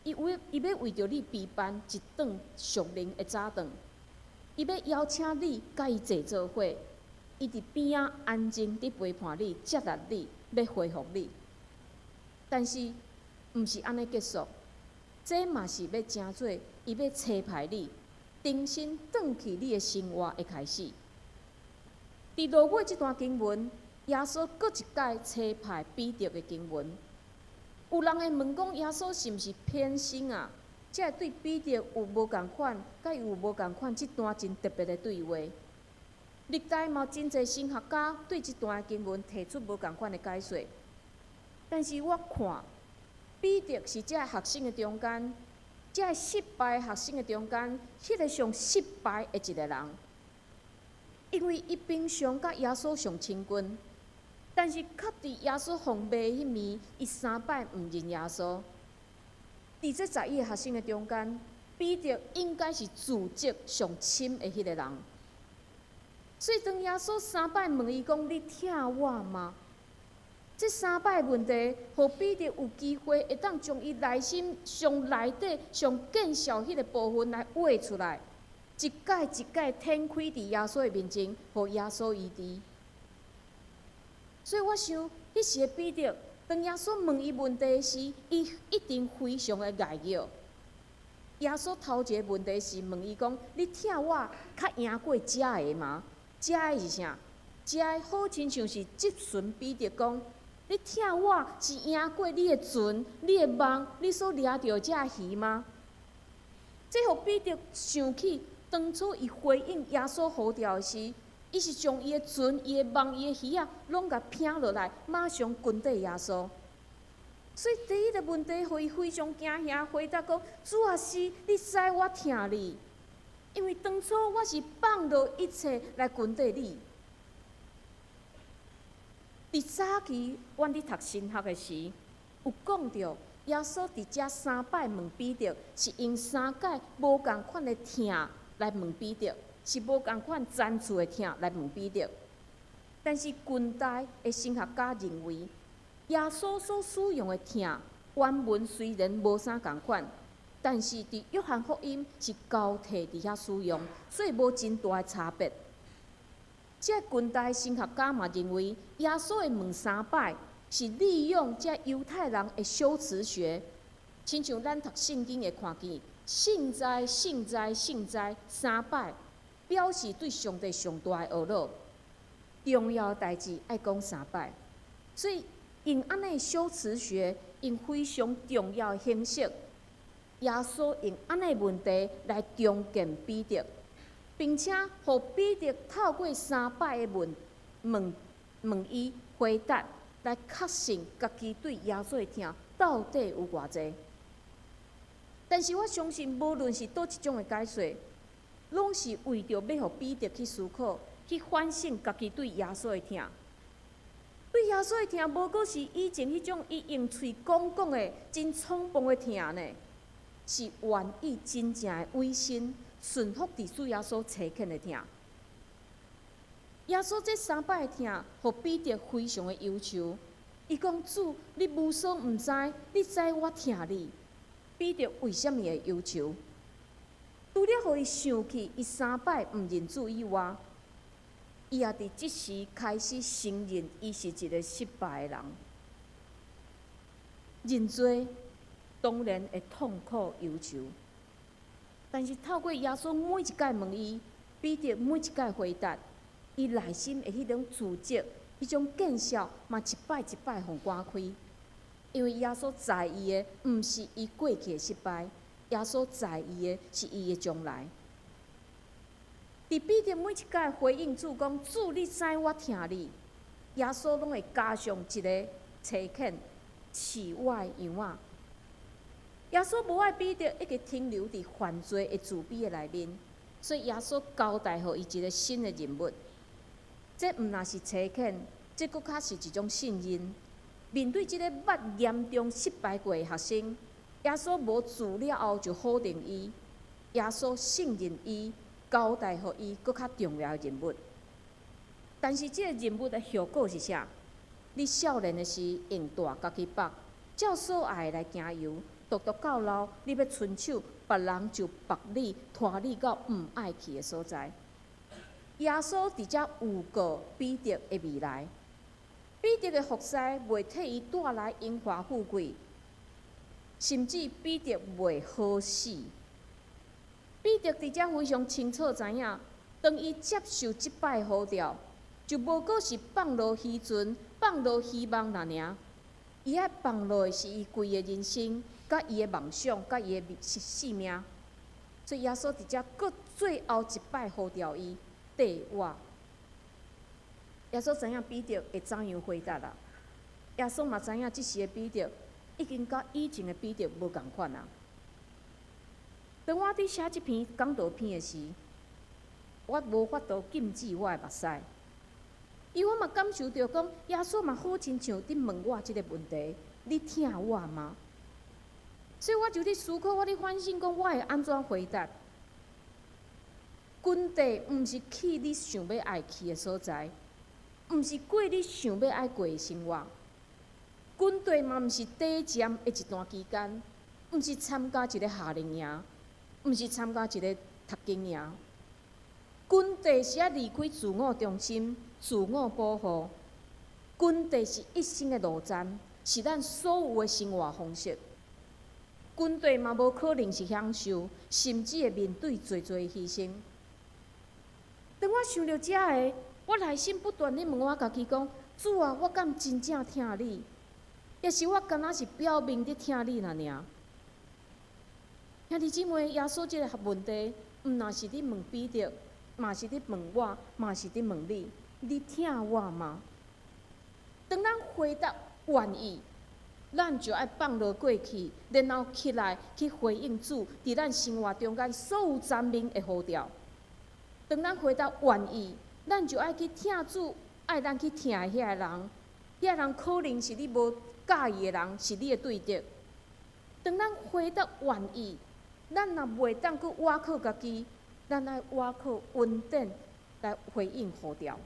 伊要为着你备办一顿属灵的早顿，伊要邀请你甲伊坐做伙。伊伫边仔安静伫陪伴你、接纳你、要恢复你，但是毋是安尼结束，这嘛是要真做伊要车牌你，重新转去你的生活的开始。伫落尾这段经文，耶稣搁一届车牌彼得的经文，有人会问讲耶稣是毋是偏心啊？才会对彼得有无共款，甲伊有无共款？这段真特别的对话。历代嘛真侪神学家对这段经文提出无共款的解说，但是我看彼得是这学生的中间，这失败学生的中间，迄个上失败的一个人，因为伊平常甲耶稣上亲近，但是确伫耶稣封闭迄面，伊3摆毋认耶稣。伫这11个学生的中间，彼得应该是自责上深的迄个人。所以，当耶稣3摆问伊讲：“你疼我吗？”这3摆问题，互彼得有机会会当将伊内心上内底上见效迄个部分来挖出来，一届一届展开伫耶稣的面前，互耶稣医治。所以我想，迄时的彼得，当耶稣问伊问题时，伊一定非常的碍脚。耶稣头一个问题是问伊讲：你疼我较赢过遮个吗？遮个是啥？遮个好亲像是即阵彼得讲：你疼我是赢过你的船、你的网、你所掠着遮鱼吗？这互彼得想起当初伊回应耶稣呼召的时，伊是将伊的船、伊的网、伊的鱼啊，拢甲拼落来，马上滚底耶稣。所以第一个问题，互伊非常惊吓，回答讲：主啊，是你知我疼你，因为当初我是放落一切来滚底你。伫早期，阮伫读神学的时，有讲到耶稣伫遮3摆问彼得，是用3解无共款的疼来问彼得，是无共款赞助的疼来问彼得。但是近代的神学家认为，耶稣所使用的疼原文虽然无啥共款，但是伫约翰福音是交替伫遐使用，所以无真大的差别。这近代神学家嘛认为，耶稣的问3摆是利用这犹太人的修辞学，亲像咱读圣经会看见，圣哉、圣哉、圣哉3摆，表示对上帝上大的懊恼，重要的代志爱讲3摆，所以用安尼修辞学，用非常重要的形式，耶稣用安尼问题来强健彼得。并且，互彼得透过3摆的问伊回答，来确信家己对耶稣的疼到底有偌济。但是我相信，无论是倒一种的解说，拢是为着要互彼得去思考、去反省家己对耶稣的疼。对耶稣的疼，无过是以前迄种伊用喙讲的真冲动的疼呢，是愿意真正的委身。顺服伫主耶稣差遣的疼，耶稣这3摆的疼，互彼得非常的忧愁。伊讲：主，你无所毋知，你知我疼你。彼得为什么会忧愁？除了互伊想起伊3摆毋认主以外，伊也伫即时开始承认伊是一个失败的人。认罪当然会痛苦忧愁。但是透过耶稣每一摆问伊，彼得每一摆回答，伊内心的迄种自责、迄种见笑，嘛一摆一摆互赶开。因为耶稣在意的，毋是伊过去的失败，耶稣在意的是伊的将来。伫彼得每一摆回应主讲：主，你知我疼你，耶稣拢会加上一个差遣，饲我的羊仔。耶稣无爱彼得一直停留伫犯罪的自卑的内面，所以耶稣交代互伊一个新的任务。这毋若是差遣，这搁较是一种信任。面对即个捌严重失败过的学生，耶稣无自了后就否定伊，耶稣信任伊，交代互伊搁较重要的任务。但是这个任务的效果是啥？你少年的时用大家己绑，照所爱来行游。独到老，你要伸手，别人就绑你，拖你到毋爱去的所在。耶稣伫遮预告彼得的未来，彼得的服侍袂替伊带来荣华富贵，甚至彼得袂好死。彼得伫遮非常清楚知影，当伊接受即摆呼召，就无过是放落渔船、放落希望尔。伊爱放落的是伊规个人生。甲伊的梦想，甲伊的性命，所以耶稣伫遮搁最后一摆呼召伊缀我。耶稣知影彼得会怎样回答啦？耶稣嘛知影即时的彼得已经甲以前的彼得无共款啊。当我伫写即篇讲道篇的时，我无法度禁止我的目屎，因为我嘛感受到讲，耶稣嘛好亲像伫问我即个问题：你疼我吗？所以我就伫思考，我伫反省，讲我会安怎回答？军地毋是去你想要爱去的所在，毋是过你想要爱过的生活。军队嘛毋是短暂的一段期间，毋是参加一个夏令营，毋是参加一个读经营。军队是要离开自我中心、自我保护。军队是一生的路站，是咱所有的生活方式。军队嘛无可能是享受，甚至会面对侪侪牺牲。当我想到遮个，我内心不断地问我家己讲：主啊，我敢真正听你？也是我敢若是表面伫听你那尔？兄弟姊妹，耶稣即个问题，毋若是伫问彼得，嘛是伫问我，嘛是伫问你。你听我吗？当咱回答愿意，咱就爱放落过去，然后起来去回应主伫咱生活中间所有残明的呼召。当咱回答愿意，咱就爱去听主爱咱去听的遐个人，遐个人可能是你无介意的人，是你的对敌。当咱回答愿意，咱若袂当去倚靠家己，咱爱倚靠稳定来回应呼召。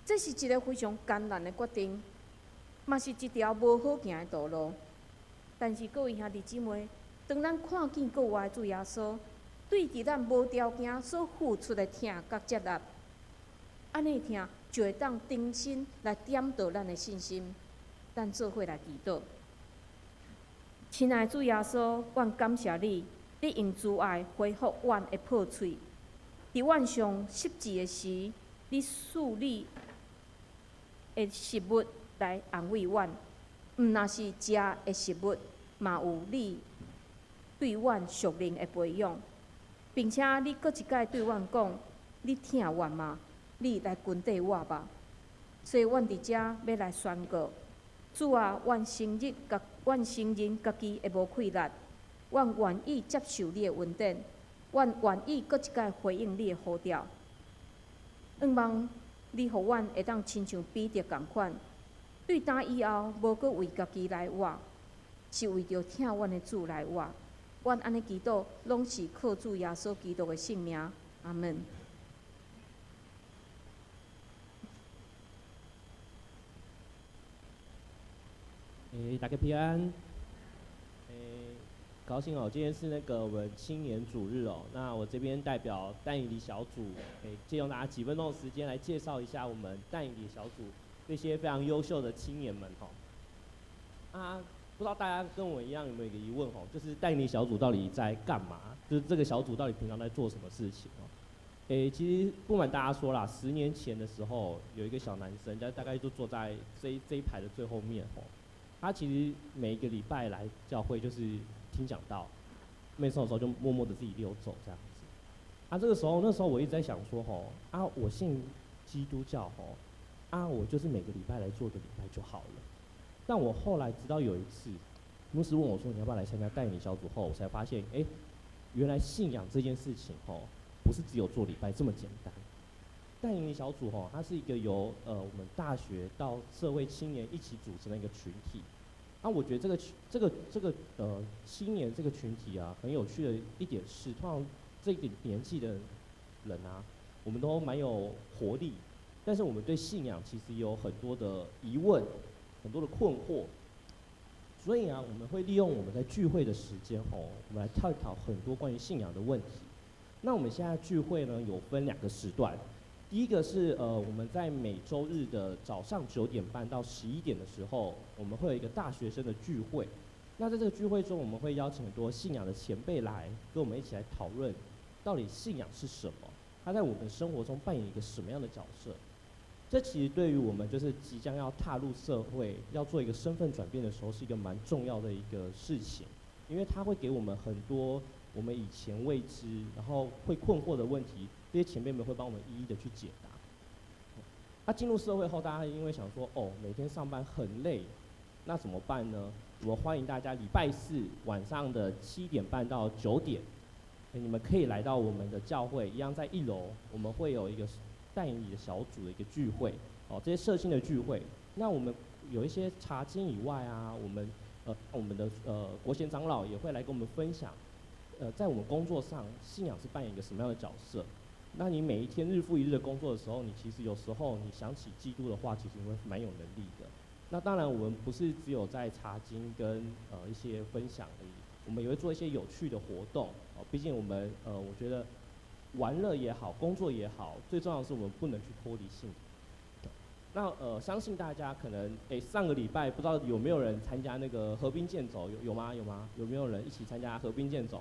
这是一个非常艰难的决定，嘛是一条无好行的道路。但是各位兄弟姊妹，当咱看见国外主耶稣对伫咱无条件所付出的疼甲接纳，安尼疼就会当重新来点倒咱的信心。咱做伙来祈祷。亲爱的主耶稣，阮感谢你，你用慈爱恢复阮的破碎。伫阮上失志的时，你赐你的食物来安慰阮，毋若是食的食物，嘛有你对阮属灵的培养，并且你搁一摆对阮讲，你听阮吗？你来跟缀我吧。所以，阮伫遮要来宣告。主啊，阮承认家己会无气力，阮愿意接受你的恩典，阮愿意搁一摆回应你的呼召。愿望你互阮会当亲像彼得共款，对打以后无搁为家己来活，是为着听阮的主来活。阮安尼祈祷，拢是靠主耶稣基督的圣名。阿门。大家平安。高兴哦，今天是我们青年主日哦。那我这边代表但以理小组，借用大家几分钟的时间来介绍一下我们但以理小组这些非常优秀的青年们哦。不知道大家跟我一样有没有一个疑问哦，就是但以理小组到底在干嘛？就是这个小组到底平常在做什么事情哦？其实不瞒大家说啦，10年前的时候，有一个小男生，大概就坐在这一排的最后面哦。他其实每一个礼拜来教会就是听讲道，没事的时候就默默的自己溜走这样子。那时候我一直在想说我信基督教我就是每个礼拜来做个礼拜就好了。但我后来直到有一次，牧师问我说你要不要来参加带领小组后，我才发现原来信仰这件事情不是只有做礼拜这么简单。带领小组它是一个由我们大学到社会青年一起组成的一个群体。我觉得这个青年这个群体很有趣的一点是，通常这个年纪的人我们都蛮有活力，但是我们对信仰其实有很多的疑问，很多的困惑。所以我们会利用我们在聚会的时间我们来探讨很多关于信仰的问题。那我们现在聚会呢有分2个时段。第一个是我们在每周日的早上9点半到11点的时候，我们会有一个大学生的聚会。那在这个聚会中，我们会邀请很多信仰的前辈来跟我们一起来讨论，到底信仰是什么，它在我们生活中扮演一个什么样的角色。这其实对于我们就是即将要踏入社会，要做一个身份转变的时候，是一个蛮重要的一个事情，因为它会给我们很多我们以前未知，然后会困惑的问题。这些前辈们会帮我们一一的去解答。进入社会后，大家因为想说，每天上班很累，那怎么办呢？我们欢迎大家礼拜4晚上的7点半到9点，你们可以来到我们的教会，一样在1楼，我们会有一个带领你的小组的一个聚会，这些社青的聚会。那我们有一些查经以外我们的国贤长老也会来跟我们分享，在我们工作上，信仰是扮演一个什么样的角色。那你每一天日复一日的工作的时候，你其实有时候你想起基督的话，其实你会蛮有能力的。那当然，我们不是只有在查经跟一些分享而已，我们也会做一些有趣的活动。毕竟我们我觉得玩乐也好，工作也好，最重要的是我们不能去脱离信仰。那相信大家可能上个礼拜不知道有没有人参加那个河滨健走，有吗？有没有人一起参加河滨健走？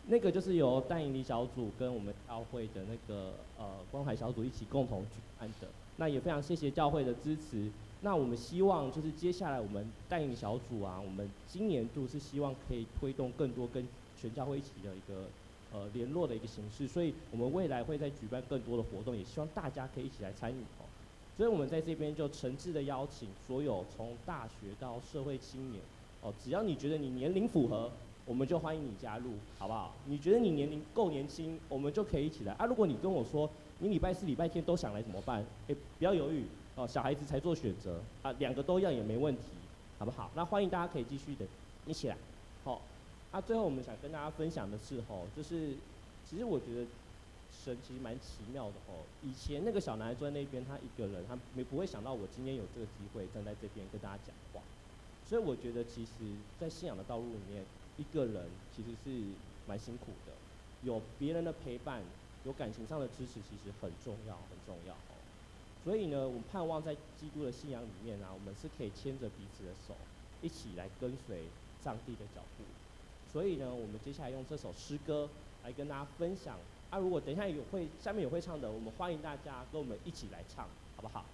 那个就是由淡营里小组跟我们教会的那个关怀小组一起共同举办的。那也非常谢谢教会的支持。那我们希望就是接下来我们淡营小组啊，我们今年度是希望可以推动更多跟全教会一起的一个联络的一个形式，所以我们未来会再举办更多的活动，也希望大家可以一起来参与哦。所以我们在这边就诚挚的邀请所有从大学到社会青年哦，只要你觉得你年龄符合，我们就欢迎你加入，好不好？你觉得你年龄够年轻，我们就可以一起来啊。如果你跟我说你礼拜四、礼拜天都想来怎么办？不要犹豫哦，小孩子才做选择啊，两个都要也没问题，好不好？那欢迎大家可以继续的一起来，好。那最后我们想跟大家分享的是就是其实我觉得神其实蛮奇妙的以前那个小男孩坐在那边，他一个人，他不会想到我今天有这个机会站在这边跟大家讲话，所以我觉得其实在信仰的道路里面，一个人其实是蛮辛苦的，有别人的陪伴，有感情上的支持，其实很重要，很重要所以呢，我们盼望在基督的信仰里面啊，我们是可以牵着彼此的手，一起来跟随上帝的脚步。所以呢，我们接下来用这首诗歌来跟大家分享。如果等一下下面有会唱的，我们欢迎大家跟我们一起来唱，好不好？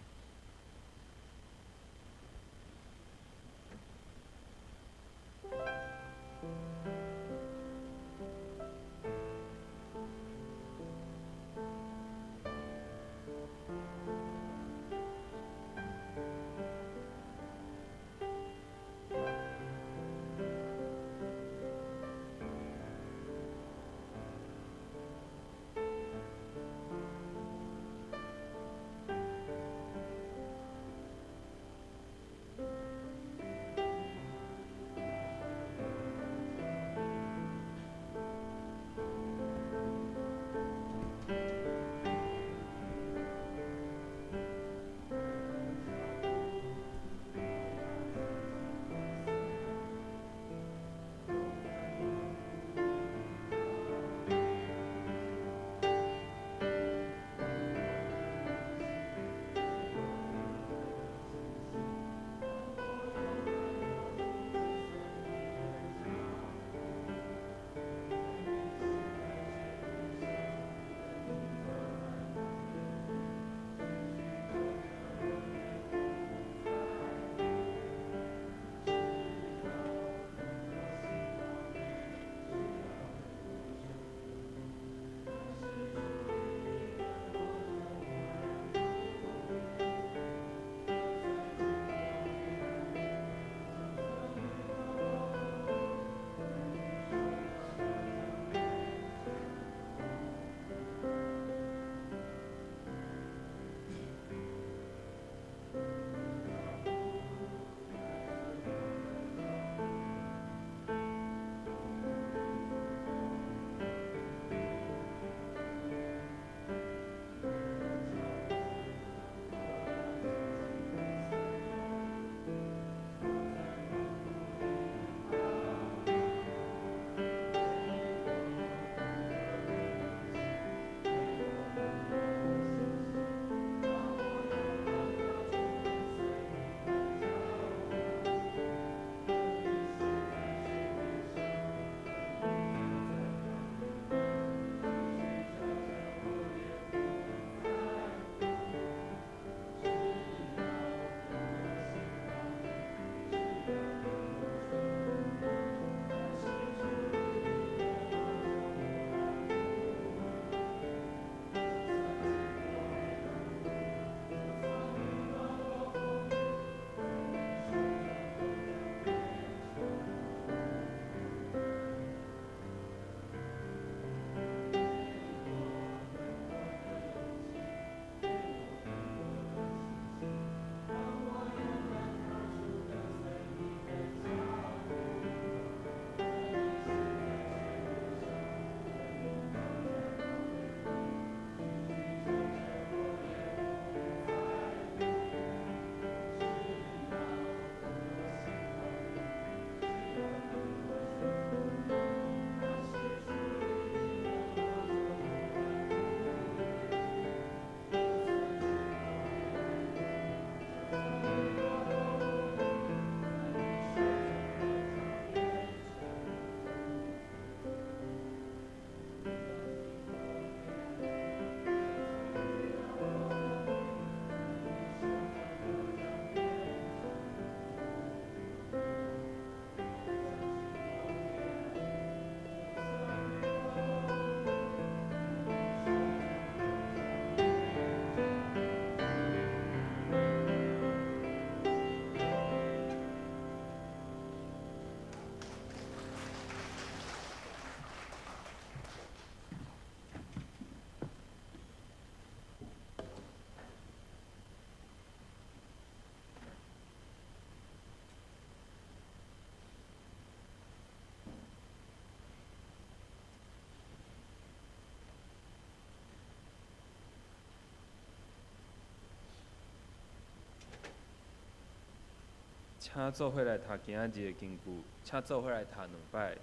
请做伙来读今仔日的经句，请做伙来读两摆。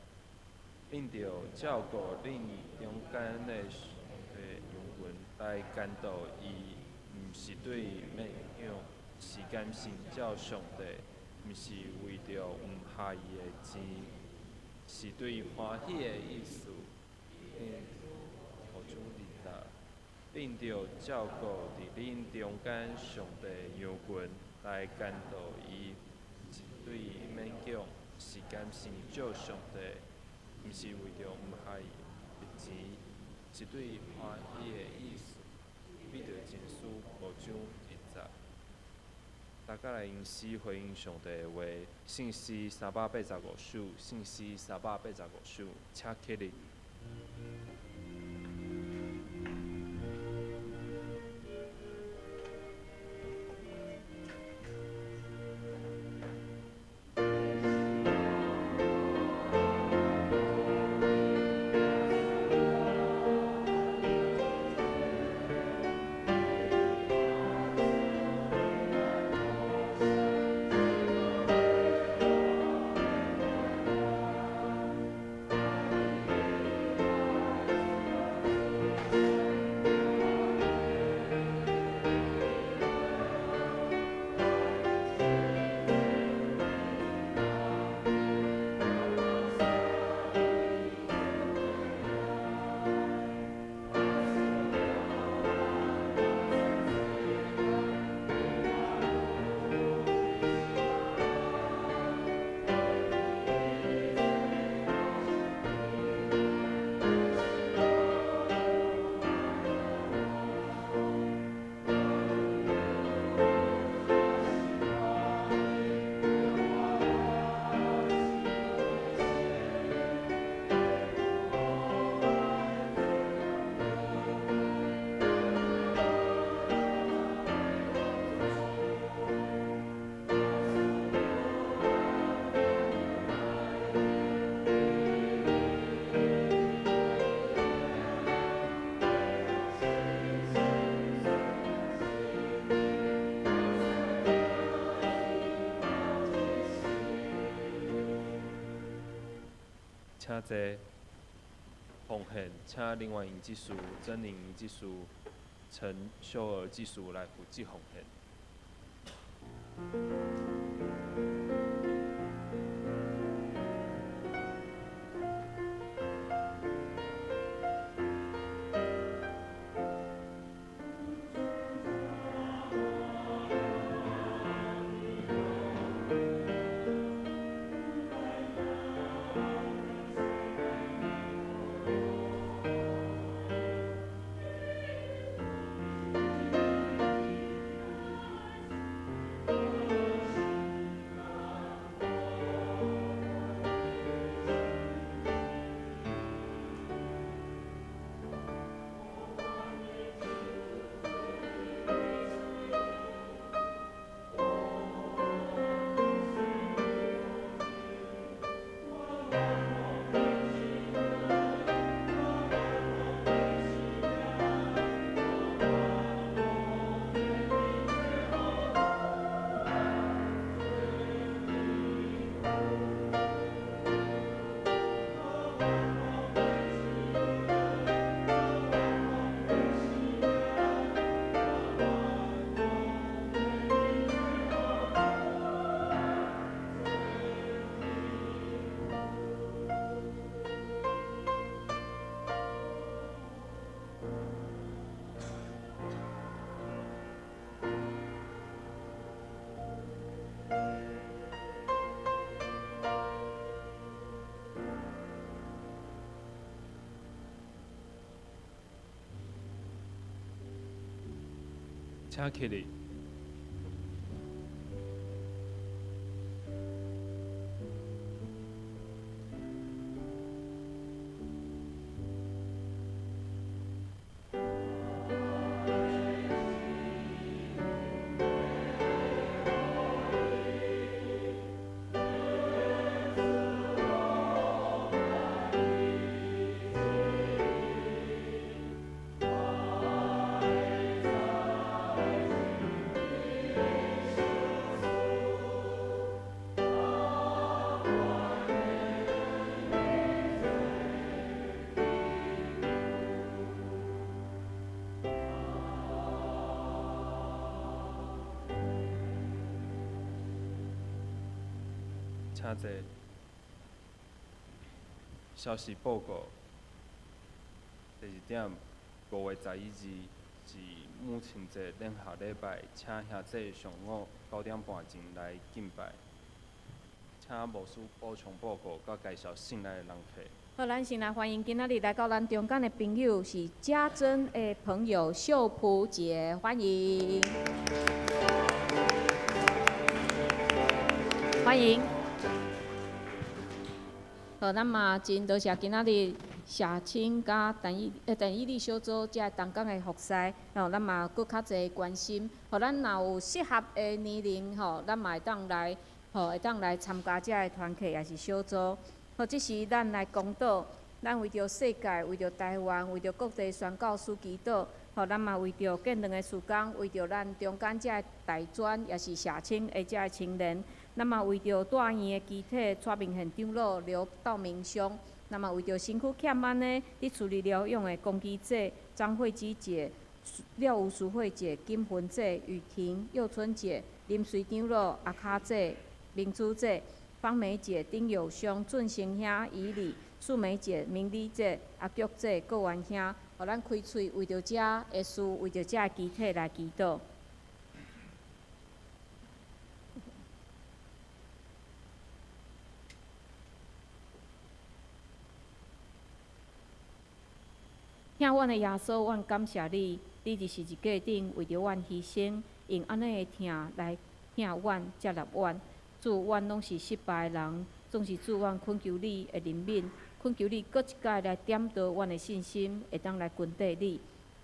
恁着照顾恁中间的佣人来监督伊，毋是对伊勉强，是甘心照上帝，毋是为着毋下伊的钱，是对伊欢喜的意思。互主二十，恁着照顾伫恁中间上帝的羊群来监督伊，是对伊勉强，是甘心照上帝。毋是为着毋害伊的钱，是对伊欢喜的意思。彼得前书5章20。大家来吟诗回应上帝的话，信诗385首，信诗385首，请起立。请坐，奉献，请另外营技师、真灵营技师、陈秀儿技师来负责奉献。请起立。请坐。消息报告：第2点，5月12日是母亲节连下礼拜，请兄弟上午9点半前来敬拜。请牧师补充报告，甲介绍信来的人客。好，咱先来欢迎今仔日来到咱中间的朋友，是家珍的朋友秀蒲姐，欢迎，欢迎。好，咱嘛真多谢今仔日社青甲陈义丽小组遮同工的服侍，吼，咱嘛搁较侪关心，吼，咱若有适合的年龄，吼，咱嘛会当来，吼，会当来参加遮个团契也是小组。好，这是咱来公道，咱为着世界，为着台湾，为着各地宣教书祈祷。吼，咱嘛为着建两个事工，为着咱中间遮个大专，也是社青的遮个青年。咱嘛为着带院的机体带明现长老刘道明兄，咱嘛为着身躯欠安的，伫处理疗养的公基姐、张慧芝姐、廖吴淑慧姐、金芬姐、雨婷、佑春姐、林水长老、阿卡姐、明珠姐、方梅姐、丁友兄、俊成兄、以礼、素梅姐、明理姐、阿菊姐、郭元兄，互咱开喙为着遮的事，为着遮的机体来祈祷。听阮的耶稣，阮感谢你，你伫十字架顶为着阮牺牲，用安尼的疼来疼阮、接纳阮。主，阮拢是失败的人，总是主，阮恳求你的怜悯，恳求你搁一摆来点导阮的信心，会当来跟缀你。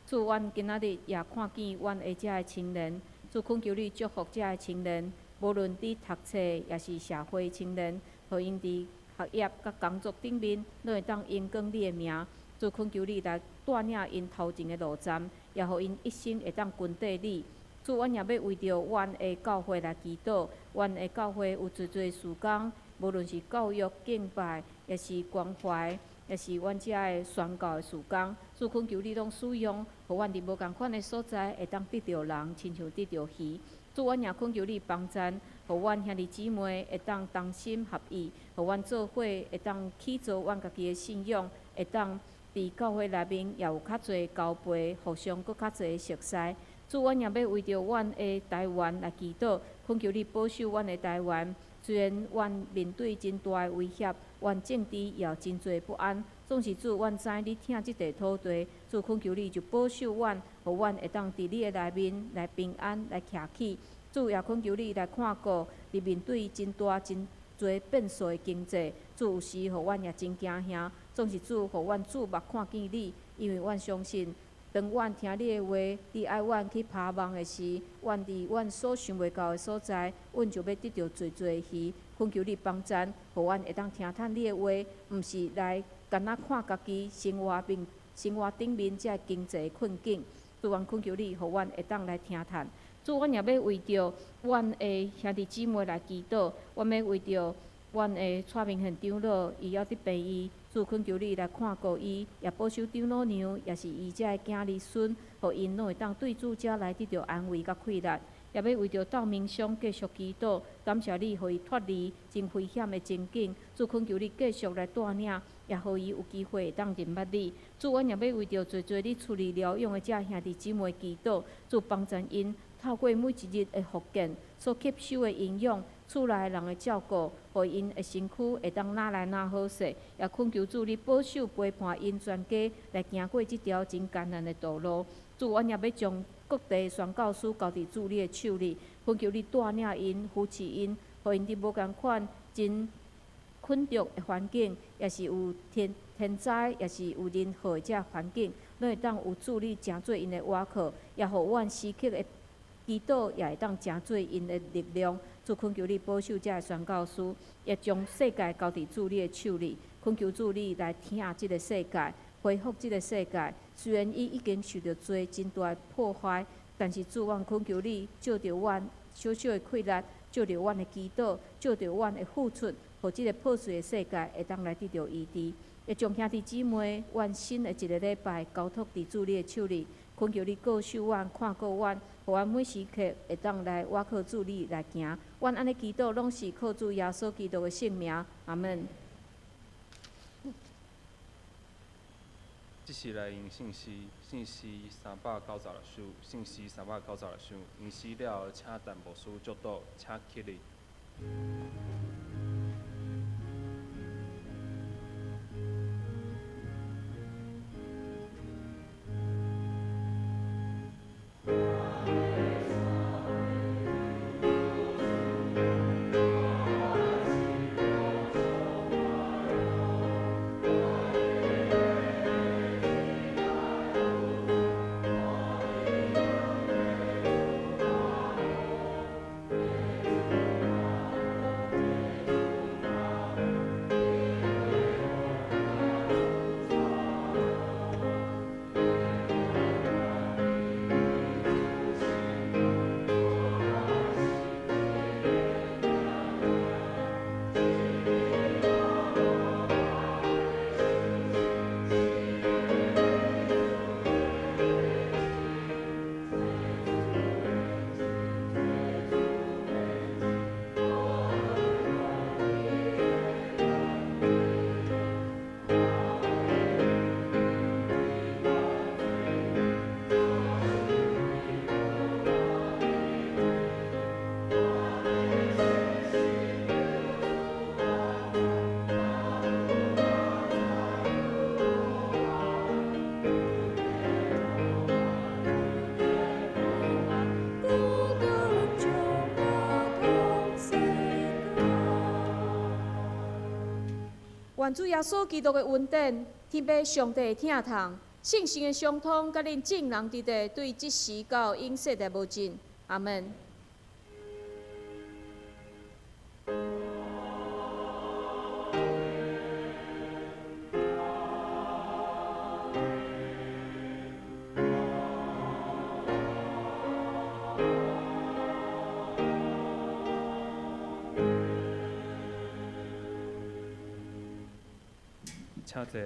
主，阮今仔日也看见阮的遮个青年，主恳求你祝福遮个青年，无论伫读册也是社会青年，互因伫学业甲工作顶面，拢会当荣光你的名。主恳求你来带领因头前的路站，也互因一生会当跟缀你。主，阮也要为着阮的教会来祈祷，阮的教会有侪侪事工，无论是教育、敬拜，也是关怀，也是阮遮的宣教的事工。主恳求你拢使用，互阮伫无共款的所在会当得着人，亲像得着鱼。主，阮也恳求你帮赞，互阮兄弟姊妹会当同心合意，互阮做伙会当起造阮家己的信仰，会当伫教会内面也有较侪交陪，互相搁较侪熟悉。主，阮也要为着阮的台湾来祈祷，恳求你保守阮的台湾。虽然阮面对真大的威胁，阮政治也有真侪不安，总是主，阮知你疼即块土地，主恳求你就保守阮，互阮会当伫你的内面来平安来徛起。主也恳求你来看顾，伫面对真大真侪变数的经济，主有时互阮也真惊吓，总是主，互阮注目看见你，因为阮相信。当阮听你的话，你爱阮去拍网的时，阮伫阮所想袂到的所在，阮就要得到侪侪鱼。恳求你帮赞，互阮会当听探你的话，毋是来干那看家己生活顶面遮经济困境。主，阮恳求你，互阮会当来听探。主，阮也要为着阮的兄弟姊妹来祈祷，阮要为着阮的蔡明宪长老，伊还伫病院。主，恳求你来看顾伊，也保守长老娘，也是伊遮的囝儿孙，互因拢会当对主遮来得到安慰甲快乐。也要为着道明兄继续祈祷，感谢你，互伊脱离真危险的情景。主，恳求你继续来带领，也互伊有机会当认捌你。主，阮也要为着侪侪你处理疗养的遮兄弟姊妹祈祷。主，帮助因透过每一日的复健所吸收的营养。厝内人的照顾，互因的身躯会当哪来哪好势，也恳求主你保守陪伴因全家来行过这条真艰难的道路。主，阮也要将各地宣教师交伫主你的手里，恳求你带领因、扶持因，互因伫无共款真困顿的环境，也是有天灾，也是有任何的遮环境，拢会当有主你成做因的倚靠，也互阮时刻的祈祷也会当成做因的力量。主，恳求你保守遮个宣教师，也将世界交伫主你的手里。恳求主你来听即个世界，恢复即个世界。虽然伊已经受到真大的破坏，但是主，阮恳求你照着阮小小的快乐，照着阮的祈祷，照着阮的付出，互即个破碎的世界会当来得到医治。也将兄弟姊妹，阮新的一个礼拜交托伫主你的手里。恳求你保守阮，看顾阮，互阮每时刻会当来我靠主你来行。阮安尼祈祷，拢是靠主耶稣基督的圣名，阿门。即是来因信息396首，信息396首，因死了，请但无事祝祷，请起立。愿主耶稣基督的恩典、天父上帝的疼痛、圣神的相通，甲恁众人伫地对即时到永世的无尽。阿门。请坐。